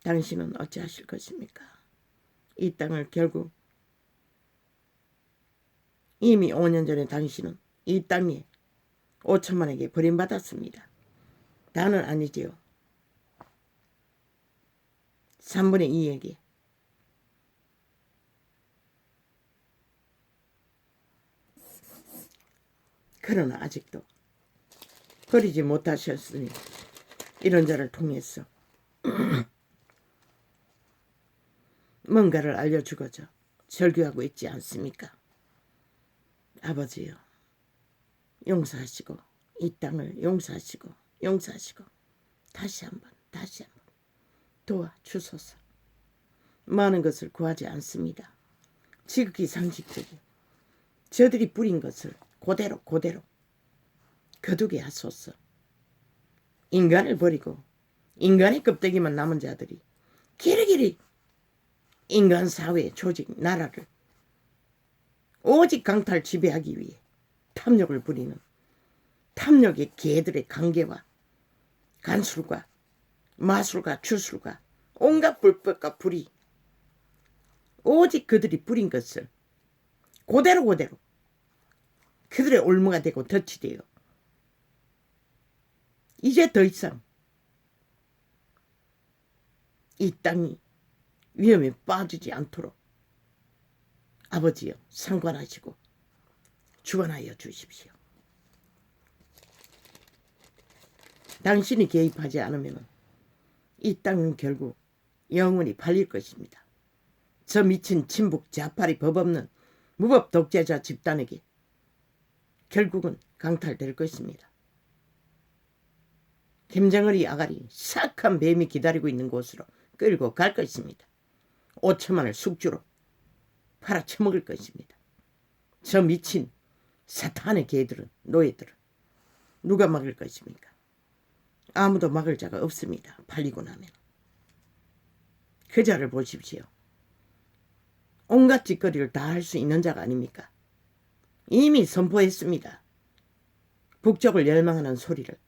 당신은 어찌하실 것입니까? 이 땅을 결국 이미 5년 전에 당신은 이 땅에 5천만에게 버림받았습니다. 다는 아니지요. 3분의 2에게. 그러나 아직도 버리지 못하셨으니 이런 자를 통해서 뭔가를 알려주고자 설교하고 있지 않습니까? 아버지요, 용서하시고 이 땅을 용서하시고 다시 한번 도와주소서. 많은 것을 구하지 않습니다. 지극히 상식적인 저들이 뿌린 것을 그대로 거두게 하소서. 인간을 버리고 인간의 껍데기만 남은 자들이 길이길이 인간 사회 조직 나라를 오직 강탈 지배하기 위해 탐욕을 부리는 탐욕의 개들의 관계와 간술과 마술과 주술과 온갖 불법과 불의 오직 그들이 부린 것을 그대로 그들의 올무가 되고 덫이 되어 이제 더 이상 이 땅이 위험에 빠지지 않도록 아버지여 상관하시고 주관하여 주십시오. 당신이 개입하지 않으면 이 땅은 결국 영원히 팔릴 것입니다. 저 미친 친북 좌파리 법 없는 무법 독재자 집단에게 결국은 강탈될 것입니다. 김정은이 아가리 싹한 뱀이 기다리고 있는 곳으로 끌고 갈 것입니다. 5천만을 숙주로 팔아쳐먹을 것입니다. 저 미친 사탄의 개들은 노예들은 누가 막을 것입니까? 아무도 막을 자가 없습니다. 팔리고 나면. 그 자를 보십시오. 온갖 짓거리를 다 할 수 있는 자가 아닙니까? 이미 선포했습니다. 북쪽을 멸망하는 소리를.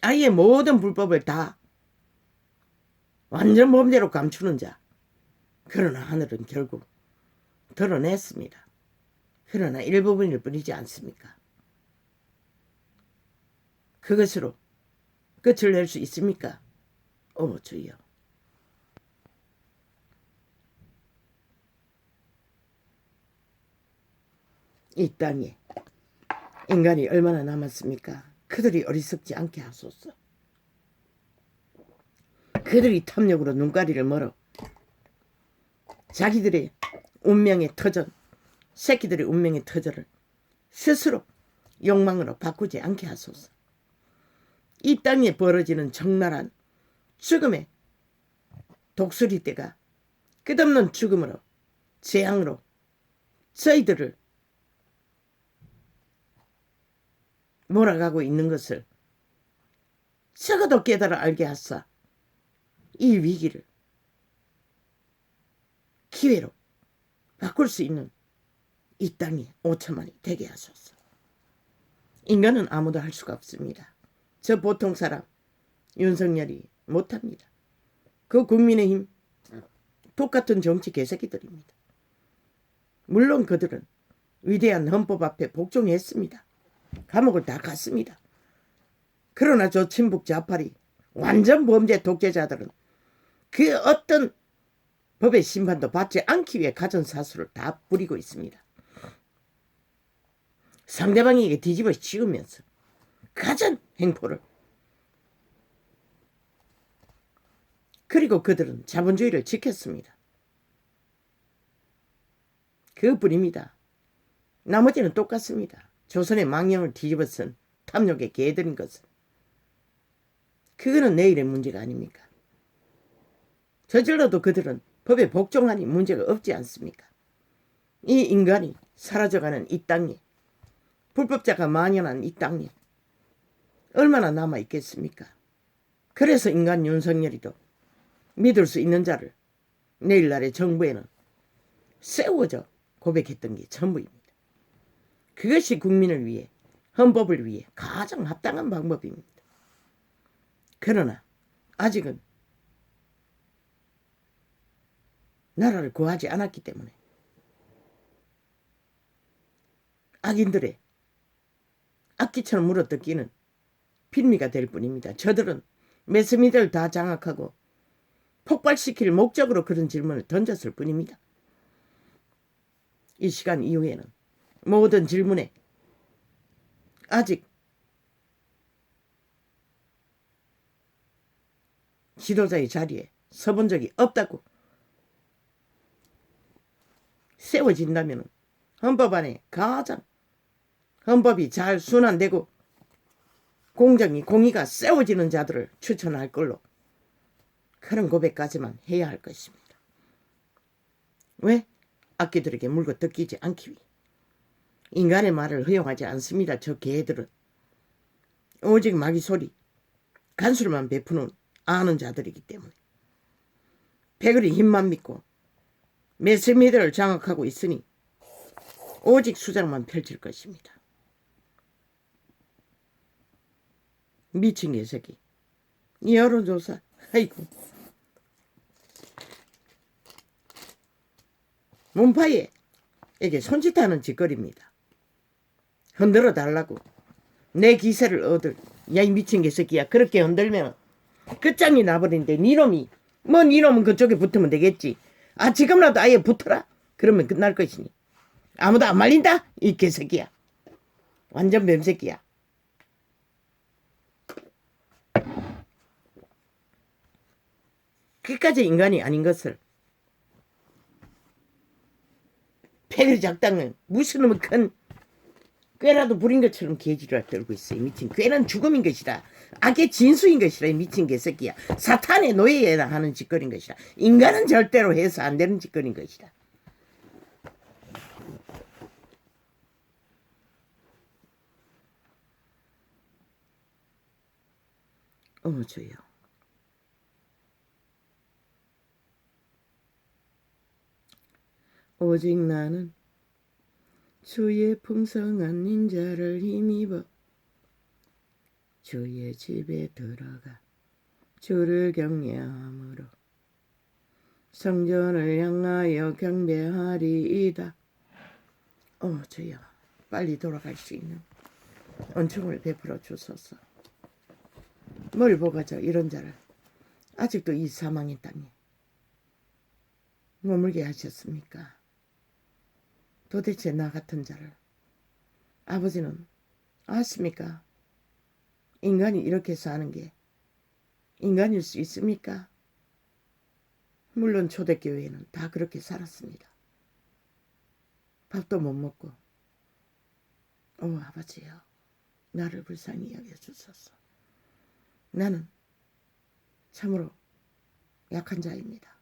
아예 모든 불법을 다 완전 범죄로 감추는 자. 그러나 하늘은 결국 드러냈습니다. 그러나 일부분일 뿐이지 않습니까? 그것으로 끝을 낼 수 있습니까? 오 주여. 이 땅에 인간이 얼마나 남았습니까? 그들이 어리석지 않게 하소서. 그들이 탐욕으로 눈가리를 멀어 자기들의 운명의 터전, 새끼들의 운명의 터전을 스스로 욕망으로 바꾸지 않게 하소서. 이 땅에 벌어지는 적나라한 죽음의 독수리떼가 끝없는 죽음으로 재앙으로 저희들을 몰아가고 있는 것을 적어도 깨달아 알게 하사 이 위기를 기회로 바꿀 수 있는 이 땅이 5천만이 되게 하소서. 인간은 아무도 할 수가 없습니다. 저 보통 사람 윤석열이 못합니다. 그 국민의힘 똑같은 정치 개새끼들입니다. 물론 그들은 위대한 헌법 앞에 복종했습니다. 감옥을 다 갔습니다. 그러나 저 친북 좌파리 완전 범죄 독재자들은 그 어떤 법의 심판도 받지 않기 위해 가전 사수를 다 부리고 있습니다. 상대방에게 뒤집어 씌우면서 가전 행포를. 그리고 그들은 자본주의를 지켰습니다. 그뿐입니다. 나머지는 똑같습니다. 조선의 망령을 뒤집어 쓴 탐욕의 개들인 것은. 그거는 내일의 문제가 아닙니까? 저질러도 그들은 법에 복종하니 문제가 없지 않습니까? 이 인간이 사라져가는 이 땅에, 불법자가 만연한 이 땅에 얼마나 남아있겠습니까? 그래서 인간 윤석열이도 믿을 수 있는 자를 내일날의 정부에는 세워져 고백했던 게 전부입니다. 그것이 국민을 위해, 헌법을 위해 가장 합당한 방법입니다. 그러나 아직은 나라를 구하지 않았기 때문에 악인들의 악기처럼 물어뜯기는 빌미가 될 뿐입니다. 저들은 매스미디어를 다 장악하고 폭발시킬 목적으로 그런 질문을 던졌을 뿐입니다. 이 시간 이후에는 모든 질문에 아직 지도자의 자리에 서본 적이 없다고 세워진다면 헌법 안에 가장 헌법이 잘 순환되고 공의가 세워지는 자들을 추천할 걸로 그런 고백까지만 해야 할 것입니다. 왜? 악기들에게 물고 뜯기지 않기 위해. 인간의 말을 허용하지 않습니다. 저 개들은. 오직 마귀 소리, 간수를만 베푸는 아는 자들이기 때문에. 패거리 힘만 믿고 매스미디어를 장악하고 있으니 오직 수장만 펼칠 것입니다. 미친 개새끼. 여론조사. 아이고. 문파에게 손짓하는 짓거리입니다. 흔들어 달라고. 내 기세를 얻을. 야, 이 미친 개새끼야. 그렇게 흔들면 끝장이 나버린데 니놈이 뭐 니놈은 그쪽에 붙으면 되겠지. 아, 지금이라도 아예 붙어라. 그러면 끝날 것이니. 아무도 안 말린다. 이 개새끼야. 완전 뱀새끼야. 끝까지 인간이 아닌 것을 패거리 작당은 무슨 놈의 큰 꾀라도 부린 것처럼 개지를 떨고 있어요. 미친 꾀는 죽음인 것이다. 악의 진수인 것이라. 미친 개새끼야. 사탄의 노예라 하는 짓거리인 것이다. 인간은 절대로 해서 안 되는 짓거리인 것이다. 주여. 오직 나는 주의 풍성한 인자를 힘입어 주의 집에 들어가 주를 경외함으로 성전을 향하여 경배하리이다. 주여, 빨리 돌아갈 수 있는 은총을 베풀어 주소서. 뭘 보가죠 이런 자를 아직도 이 사망의 땅에 머물게 하셨습니까? 도대체 나 같은 자를 아버지는 아십니까? 인간이 이렇게 사는 게 인간일 수 있습니까? 물론 초대교회는 다 그렇게 살았습니다. 밥도 못 먹고 아버지여, 나를 불쌍히 여겨주소서. 나는 참으로 약한 자입니다.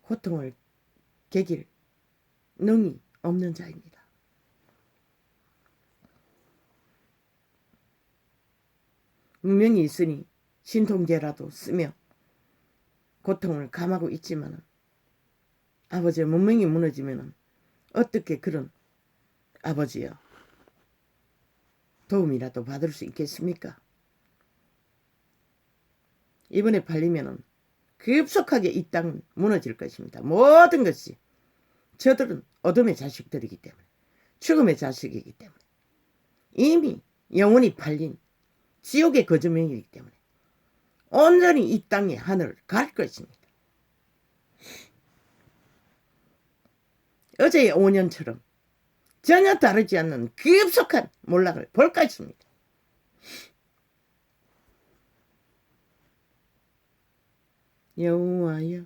고통을 개길 능이 없는 자입니다. 문명이 있으니 신통제라도 쓰며 고통을 감하고 있지만은 아버지의 문명이 무너지면은 어떻게 그런 아버지여 도움이라도 받을 수 있겠습니까? 이번에 팔리면은 급속하게 이 땅은 무너질 것입니다. 모든 것이 저들은 어둠의 자식들이기 때문에 죽음의 자식이기 때문에 이미 영원히 팔린 지옥의 거주민이기 때문에 온전히 이 땅의 하늘을 갈 것입니다. 어제의 5년처럼 전혀 다르지 않는 급속한 몰락을 볼 것입니다. 여호와여,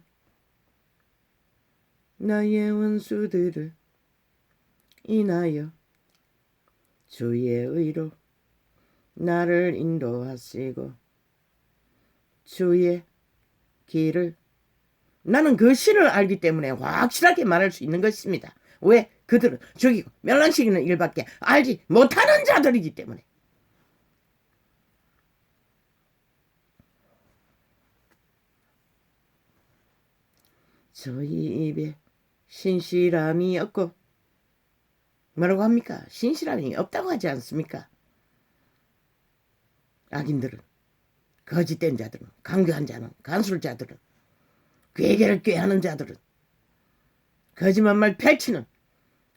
나의 원수들을 인하여 주의 의로 나를 인도하시고 주의 길을, 나는 그 신을 알기 때문에 확실하게 말할 수 있는 것입니다. 왜? 그들은 죽이고 멸망시키는 일밖에 알지 못하는 자들이기 때문에. 저희 입에 신실함이 없고, 뭐라고 합니까? 신실함이 없다고 하지 않습니까? 악인들은, 거짓된 자들은, 강교한 자는, 간술자들은, 괴계를 꾀하는 자들은, 거짓말 펼치는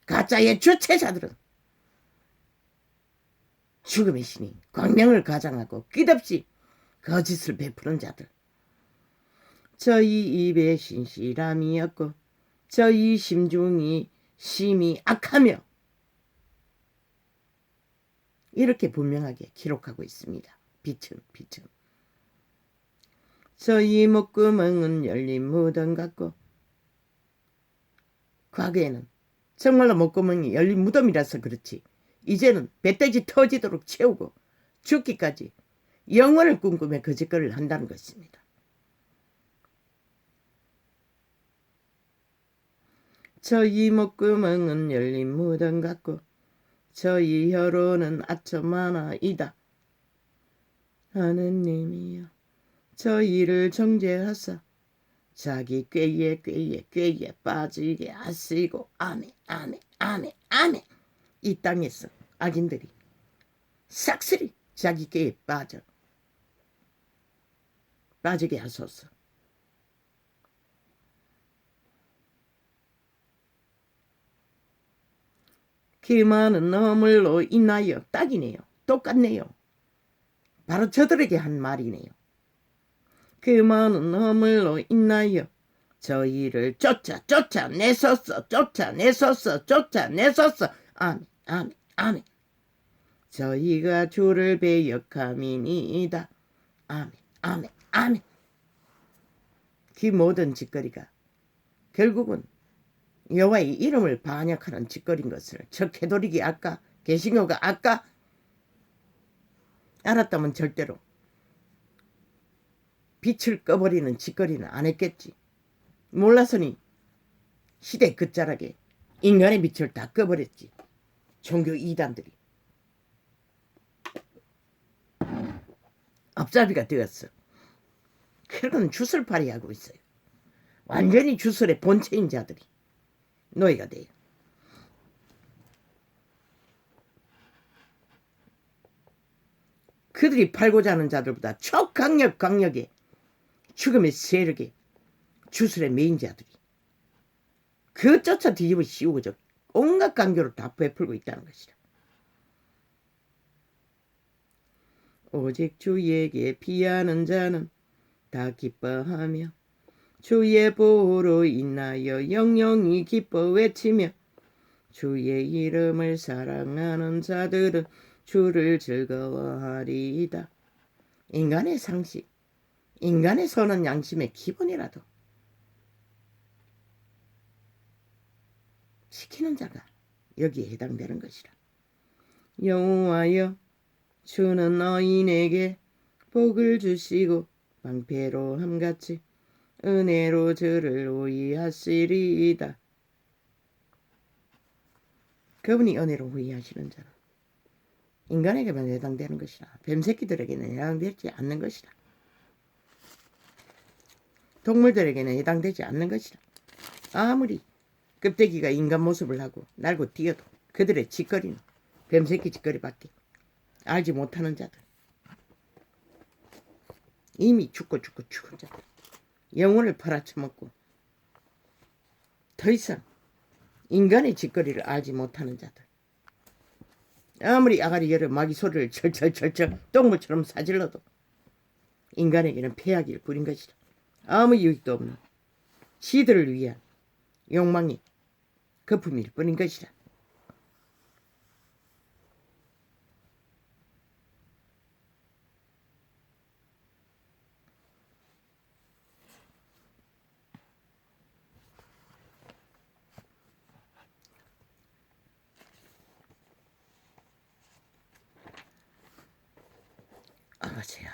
가짜의 주체자들은 죽음의 신이 광명을 가장하고 끝없이 거짓을 베푸는 자들. 저희 입에 신실함이 없고 저희 심중이 심히 악하며, 이렇게 분명하게 기록하고 있습니다. 빛은. 저희 목구멍은 열린 무덤 같고, 과거에는 정말로 목구멍이 열린 무덤이라서 그렇지 이제는 배돼지 터지도록 채우고 죽기까지 영원을 꿈꾸며 거짓거리를 한다는 것입니다. 저희 목구멍은 열린 무덤 같고 저희 혀로는 아첨하나이다. 하느님이여, 저희를 정죄하사 자기 꾀에 빠지게 하시고. 아멘. 이 땅에서 악인들이 싹쓸이 자기 꾀에 빠지게 하소서. 그 많은 허물로 인하여, 딱이네요. 똑같네요. 바로 저들에게 한 말이네요. 그 많은 허물로 인하여 저희를 쫓아내소서. 아멘. 저희가 주를 배역함이니이다. 아멘. 그 모든 짓거리가 결국은 여호와의 이름을 반역하는 짓거리인 것을 척해도리기 아까, 개신교가 아까 알았다면 절대로 빛을 꺼버리는 짓거리는 안 했겠지. 몰라서니 시대 끝자락에 인간의 빛을 다 꺼버렸지. 종교 이단들이. 앞잡이가 되었어. 그런 주술팔이 하고 있어요. 완전히 주술의 본체인 자들이 노예가 돼요. 그들이 팔고자 하는 자들보다 강력하게 죽음의 세력에 주술의 메인 자들이 그 쫓아 뒤집어 씌우고 온갖 강교를 다 베풀고 있다는 것이다. 오직 주에게 피하는 자는 다 기뻐하며 주의 보호로 인하여 영영이 기뻐 외치며 주의 이름을 사랑하는 자들은 주를 즐거워하리이다. 인간의 상식, 인간의 선한 양심의 기본이라도 지키는 자가 여기에 해당되는 것이라. 여호와여, 주는 너희에게 복을 주시고 방패로 함같이 은혜로 저를 호위하시리이다. 그분이 은혜로 호위하시는 자는 인간에게만 해당되는 것이라. 뱀새끼들에게는 해당되지 않는 것이라. 동물들에게는 해당되지 않는 것이라. 아무리 껍데기가 인간 모습을 하고 날고 뛰어도 그들의 짓거리는 뱀새끼 짓거리밖에 알지 못하는 자들, 이미 죽은 자들, 영혼을 팔아쳐먹고 더 이상 인간의 짓거리를 알지 못하는 자들, 아무리 아가리 열어 마귀 소리를 철철철철 똥물처럼 사질러도 인간에게는 폐악일 뿐인 것이다. 아무 유익도 없는 지들을 위한 욕망이 거품일 뿐인 것이다. 아버지야,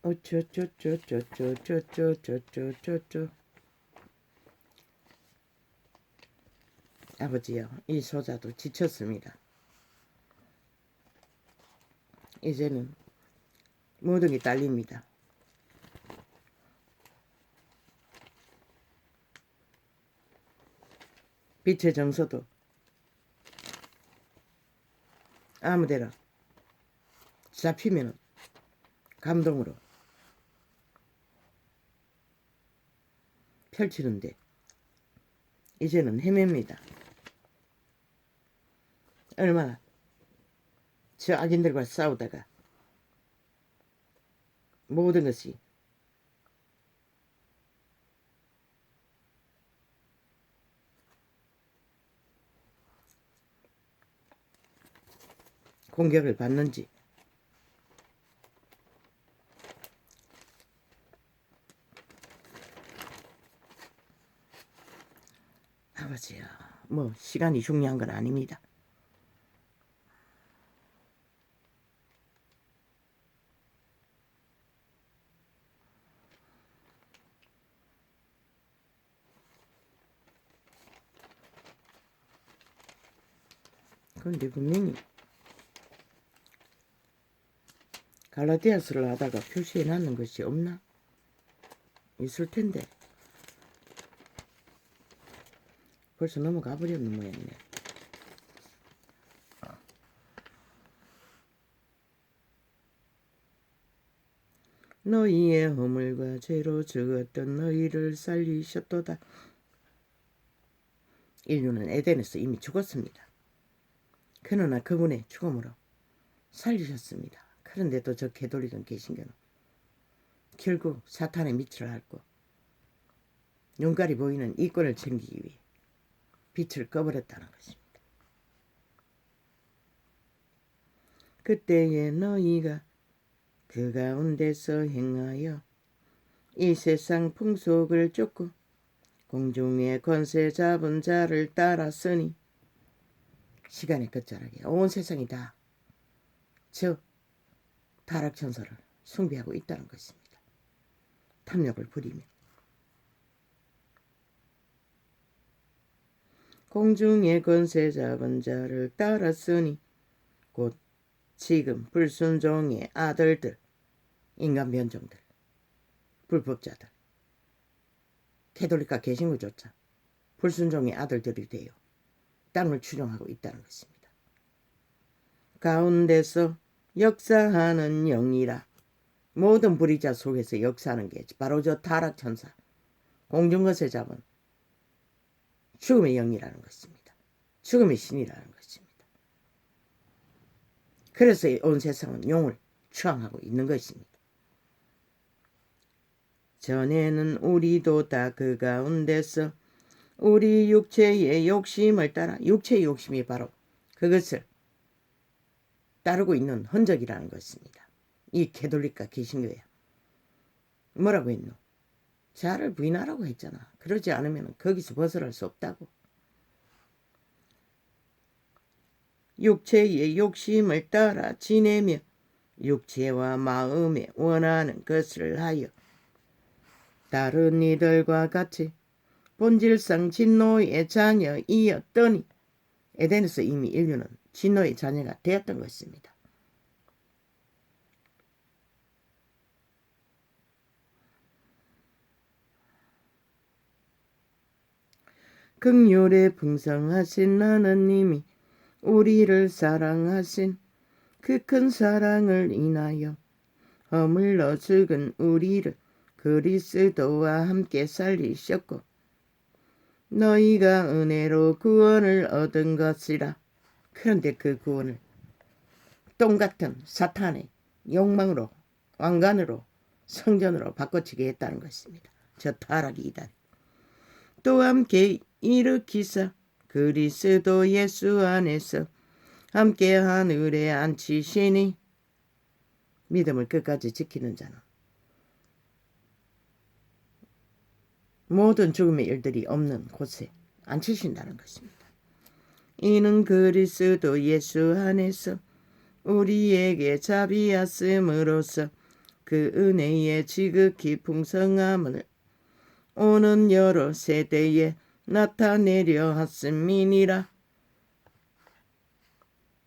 어쩌쩌쩌쩌쩌쩌쩌쩌쩌쩌. 아버지요, 이 소자도 지쳤습니다. 이제는 모든 게 딸립니다. 빛의 정서도 아무데나 잡히면 감동으로 펼치는데 이제는 헤맵니다. 얼마나 저 악인들과 싸우다가 모든 것이 공격을 받는지 아버지야, 뭐 시간이 중요한 건 아닙니다. 그런데 분명히 갈라디아서를 하다가 표시해 놨는 것이 없나? 있을 텐데 벌써 넘어가 버렸는 모양이네. 너희의 허물과 죄로 죽었던 너희를 살리셨도다. 인류는 에덴에서 이미 죽었습니다. 그러나 그분의 죽음으로 살리셨습니다. 그런데도 저 개돌이던 개신교는 결국 사탄의 밑을 앓고 눈깔이 보이는 이권을 챙기기 위해 빛을 꺼버렸다는 것입니다. 그때에 너희가 그 가운데서 행하여 이 세상 풍속을 쫓고 공중의 권세 잡은 자를 따랐으니 시간의 끝자락에 온 세상이 다 저 타락천사를 숭배하고 있다는 것입니다. 탐욕을 부리며 공중의 권세 잡은 자를 따랐으니 곧 지금 불순종의 아들들, 인간 변종들, 불법자들, 캐톨릭과 개신교조차 불순종의 아들들이 되어 땅을 추종하고 있다는 것입니다. 가운데서 역사하는 영이라. 모든 불의자 속에서 역사하는 게 바로 저 타락천사, 공중것에 잡은 죽음의 영이라는 것입니다. 죽음의 신이라는 것입니다. 그래서 온 세상은 용을 추앙하고 있는 것입니다. 전에는 우리도 다 그 가운데서 우리 육체의 욕심을 따라, 육체의 욕심이 바로 그것을 따르고 있는 흔적이라는 것입니다. 이 캐톨릭과 개신교야. 뭐라고 했노? 자아를 부인하라고 했잖아. 그러지 않으면 거기서 벗어날 수 없다고. 육체의 욕심을 따라 지내며 육체와 마음에 원하는 것을 하여 다른 이들과 같이 본질상 진노의 자녀이었더니 에덴에서 이미 인류는 진노의 자녀가 되었던 것입니다. 긍휼에 풍성하신 하나님이 우리를 사랑하신 그 큰 사랑을 인하여 허물러 죽은 우리를 그리스도와 함께 살리셨고 너희가 은혜로 구원을 얻은 것이라. 그런데 그 구원을 똥같은 사탄의 욕망으로, 왕관으로, 성전으로 바꿔치게 했다는 것입니다. 저 타락이 이단. 또 함께 일으키사 그리스도 예수 안에서 함께 하늘에 앉히시니 믿음을 끝까지 지키는 자는 모든 죽음의 일들이 없는 곳에 앉히신다는 것입니다. 이는 그리스도 예수 안에서 우리에게 자비하심으로써 그 은혜의 지극히 풍성함을 오는 여러 세대에 나타내려 하심이니라.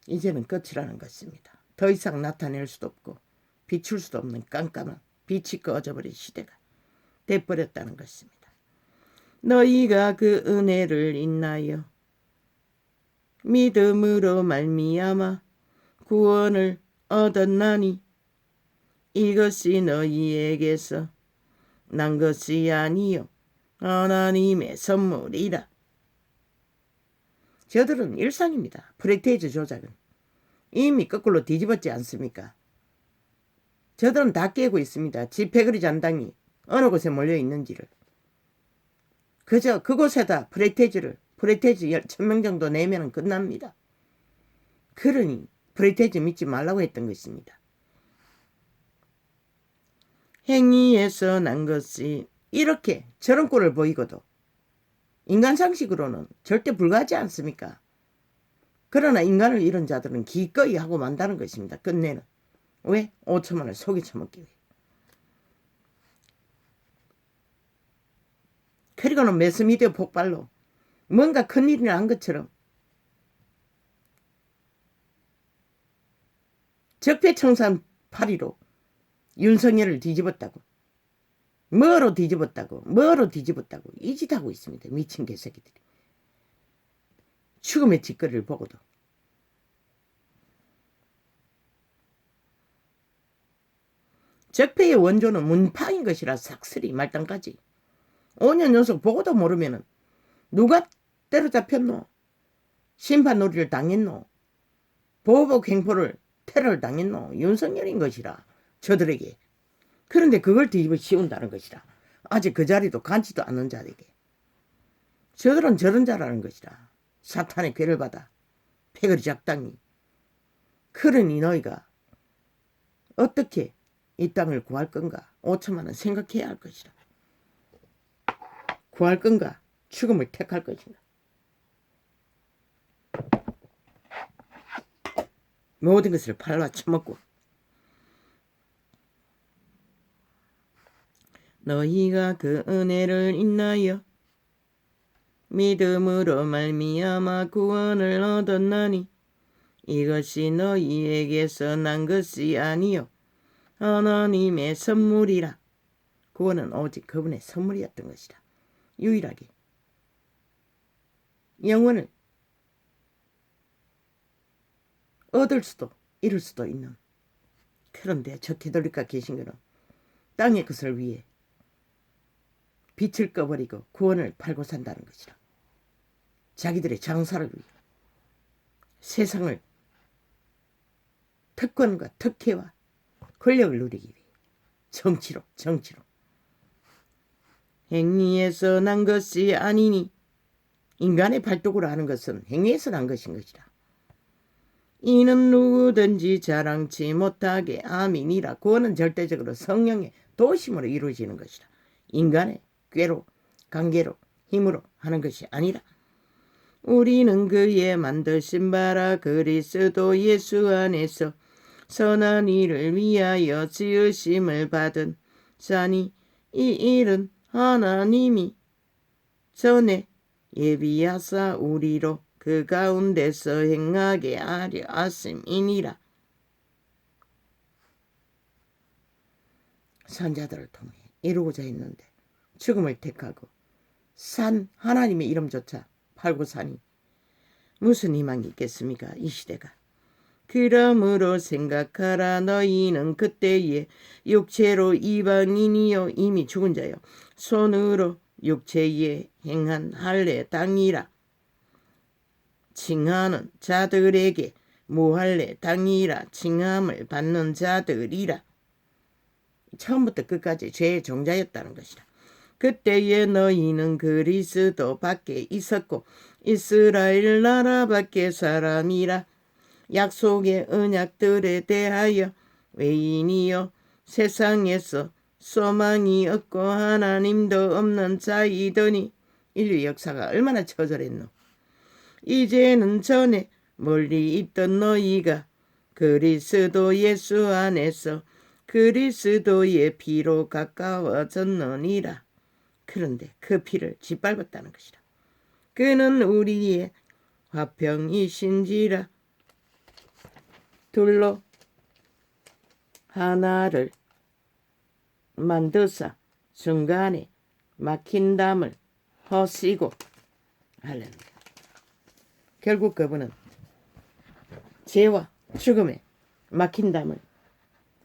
이제는 끝이라는 것입니다. 더 이상 나타낼 수도 없고 비출 수도 없는 깜깜한 빛이 꺼져버린 시대가 돼버렸다는 것입니다. 너희가 그 은혜를 인하여 믿음으로 말미암아 구원을 얻었나니 이것이 너희에게서 난 것이 아니요 하나님의 선물이라. 저들은 일상입니다. 프레테이즈 조작은 이미 거꾸로 뒤집었지 않습니까? 저들은 다 깨고 있습니다. 집회거리 잔당이 어느 곳에 몰려 있는지를. 그저 그곳에다 프레테이즈 1000명 정도 내면 끝납니다. 그러니 프레테이즈 믿지 말라고 했던 것입니다. 행위에서 난 것이 이렇게 저런 꼴을 보이고도 인간 상식으로는 절대 불가하지 않습니까? 그러나 인간을 잃은 자들은 기꺼이 하고 만다는 것입니다. 끝내는. 왜? 5천만 원을 속이 처먹기 위해. 그리고는 매스미디어 폭발로 뭔가 큰일이 난 것처럼 적폐청산파리로 윤석열을 뒤집었다고. 뭐로 뒤집었다고 이 짓 하고 있습니다. 미친 개새끼들이. 죽음의 짓거리를 보고도. 적폐의 원조는 문파인 것이라 삭슬이 말단까지. 5년 연속 보고도 모르면은 누가 때려잡혔노? 심판놀이를 당했노? 보복 횡포를 테러를 당했노? 윤석열인 것이라 저들에게. 그런데 그걸 뒤집어 씌운다는 것이라. 아직 그 자리도 간지도 않는 자에게. 저들은 저런 자라는 것이라. 사탄의 괴를 받아 패거리 작당이. 그러니 너희가 어떻게 이 땅을 구할 건가? 5천만 원 생각해야 할 것이라. 구할 건가? 죽음을 택할 것인가? 모든 것을 팔아 처먹고 너희가 그 은혜를 인하여 믿음으로 말미암아 구원을 얻었나니 이것이 너희에게서 난 것이 아니요 하나님의 선물이라. 구원은 오직 그분의 선물이었던 것이라. 유일하게 영혼을 얻을 수도 잃을 수도 있는. 그런데 저 테돌리카 계신 거는 땅의 것을 위해 빛을 꺼버리고 구원을 팔고 산다는 것이라. 자기들의 장사를 위해 세상을 특권과 특혜와 권력을 누리기 위해 정치로 행위에서 난 것이 아니니 인간의 발톱으로 하는 것은 행위에서 난 것인 것이라. 이는 누구든지 자랑치 못하게 아민이라. 구원은 절대적으로 성령의 도심으로 이루어지는 것이라. 인간의 꾀로 관계로 힘으로 하는 것이 아니라 우리는 그의 만드신 바라 그리스도 예수 안에서 선한 일을 위하여 지으심을 받은 자니 이 일은 하나님이 전에 예비하사 우리로 그 가운데서 행하게 하려 하심이니라. 선자들을 통해 이루고자 했는데 죽음을 택하고 산 하나님의 이름조차 팔고 사니 무슨 희망이 있겠습니까? 이 시대가. 그러므로 생각하라. 너희는 그때에 육체로 이방인이요 이미 죽은 자요 손으로 육체에 행한 할례 당이라 칭하는 자들에게 무할례 당이라 칭함을 받는 자들이라. 처음부터 끝까지 죄의 종자였다는 것이라. 그때에 너희는 그리스도 밖에 있었고 이스라엘 나라 밖에 사람이라. 약속의 언약들에 대하여 외인이요 세상에서 소망이 없고 하나님도 없는 자이더니. 인류 역사가 얼마나 처절했노. 이제는 전에 멀리 있던 너희가 그리스도 예수 안에서 그리스도의 피로 가까워졌느니라. 그런데 그 피를 짓밟았다는 것이라. 그는 우리의 화평이신지라. 둘로 하나를 만드사 중간에 막힌 담을 허시고. 할렐루야. 결국 그분은 죄와 죽음에 막힌 담을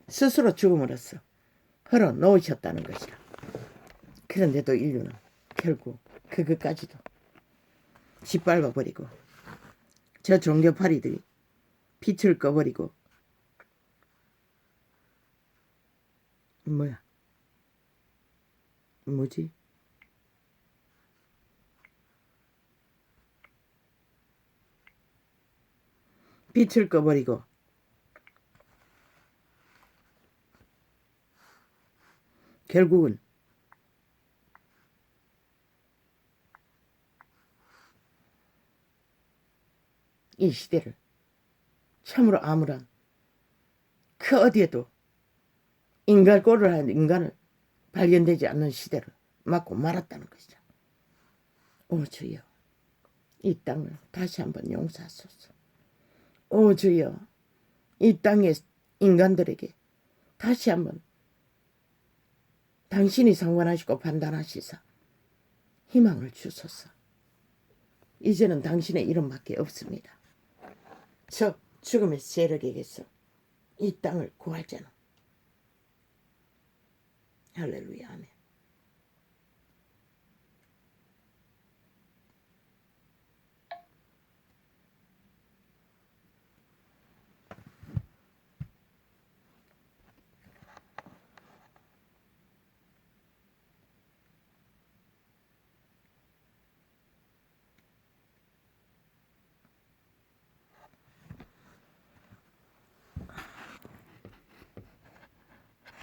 스스로 죽음으로써 헐어 놓으셨다는 것이라. 그런데도 인류는 결국 그것까지도 짓밟아버리고 저 종교파리들이 빛을 꺼버리고 뭐지? 빛을 꺼버리고 결국은 이 시대를 참으로 아무런 그 어디에도 인간꼴을 하는 인간을 발견되지 않는 시대를 맞고 말았다는 것이죠. 오 주여, 이 땅을 다시 한번 용서하소서. 오 주여, 이 땅의 인간들에게 다시 한번 당신이 상관하시고 판단하시사 희망을 주소서. 이제는 당신의 이름밖에 없습니다. 저 죽음의 세력에게서 이 땅을 구할 자는. 할렐루야. 아멘.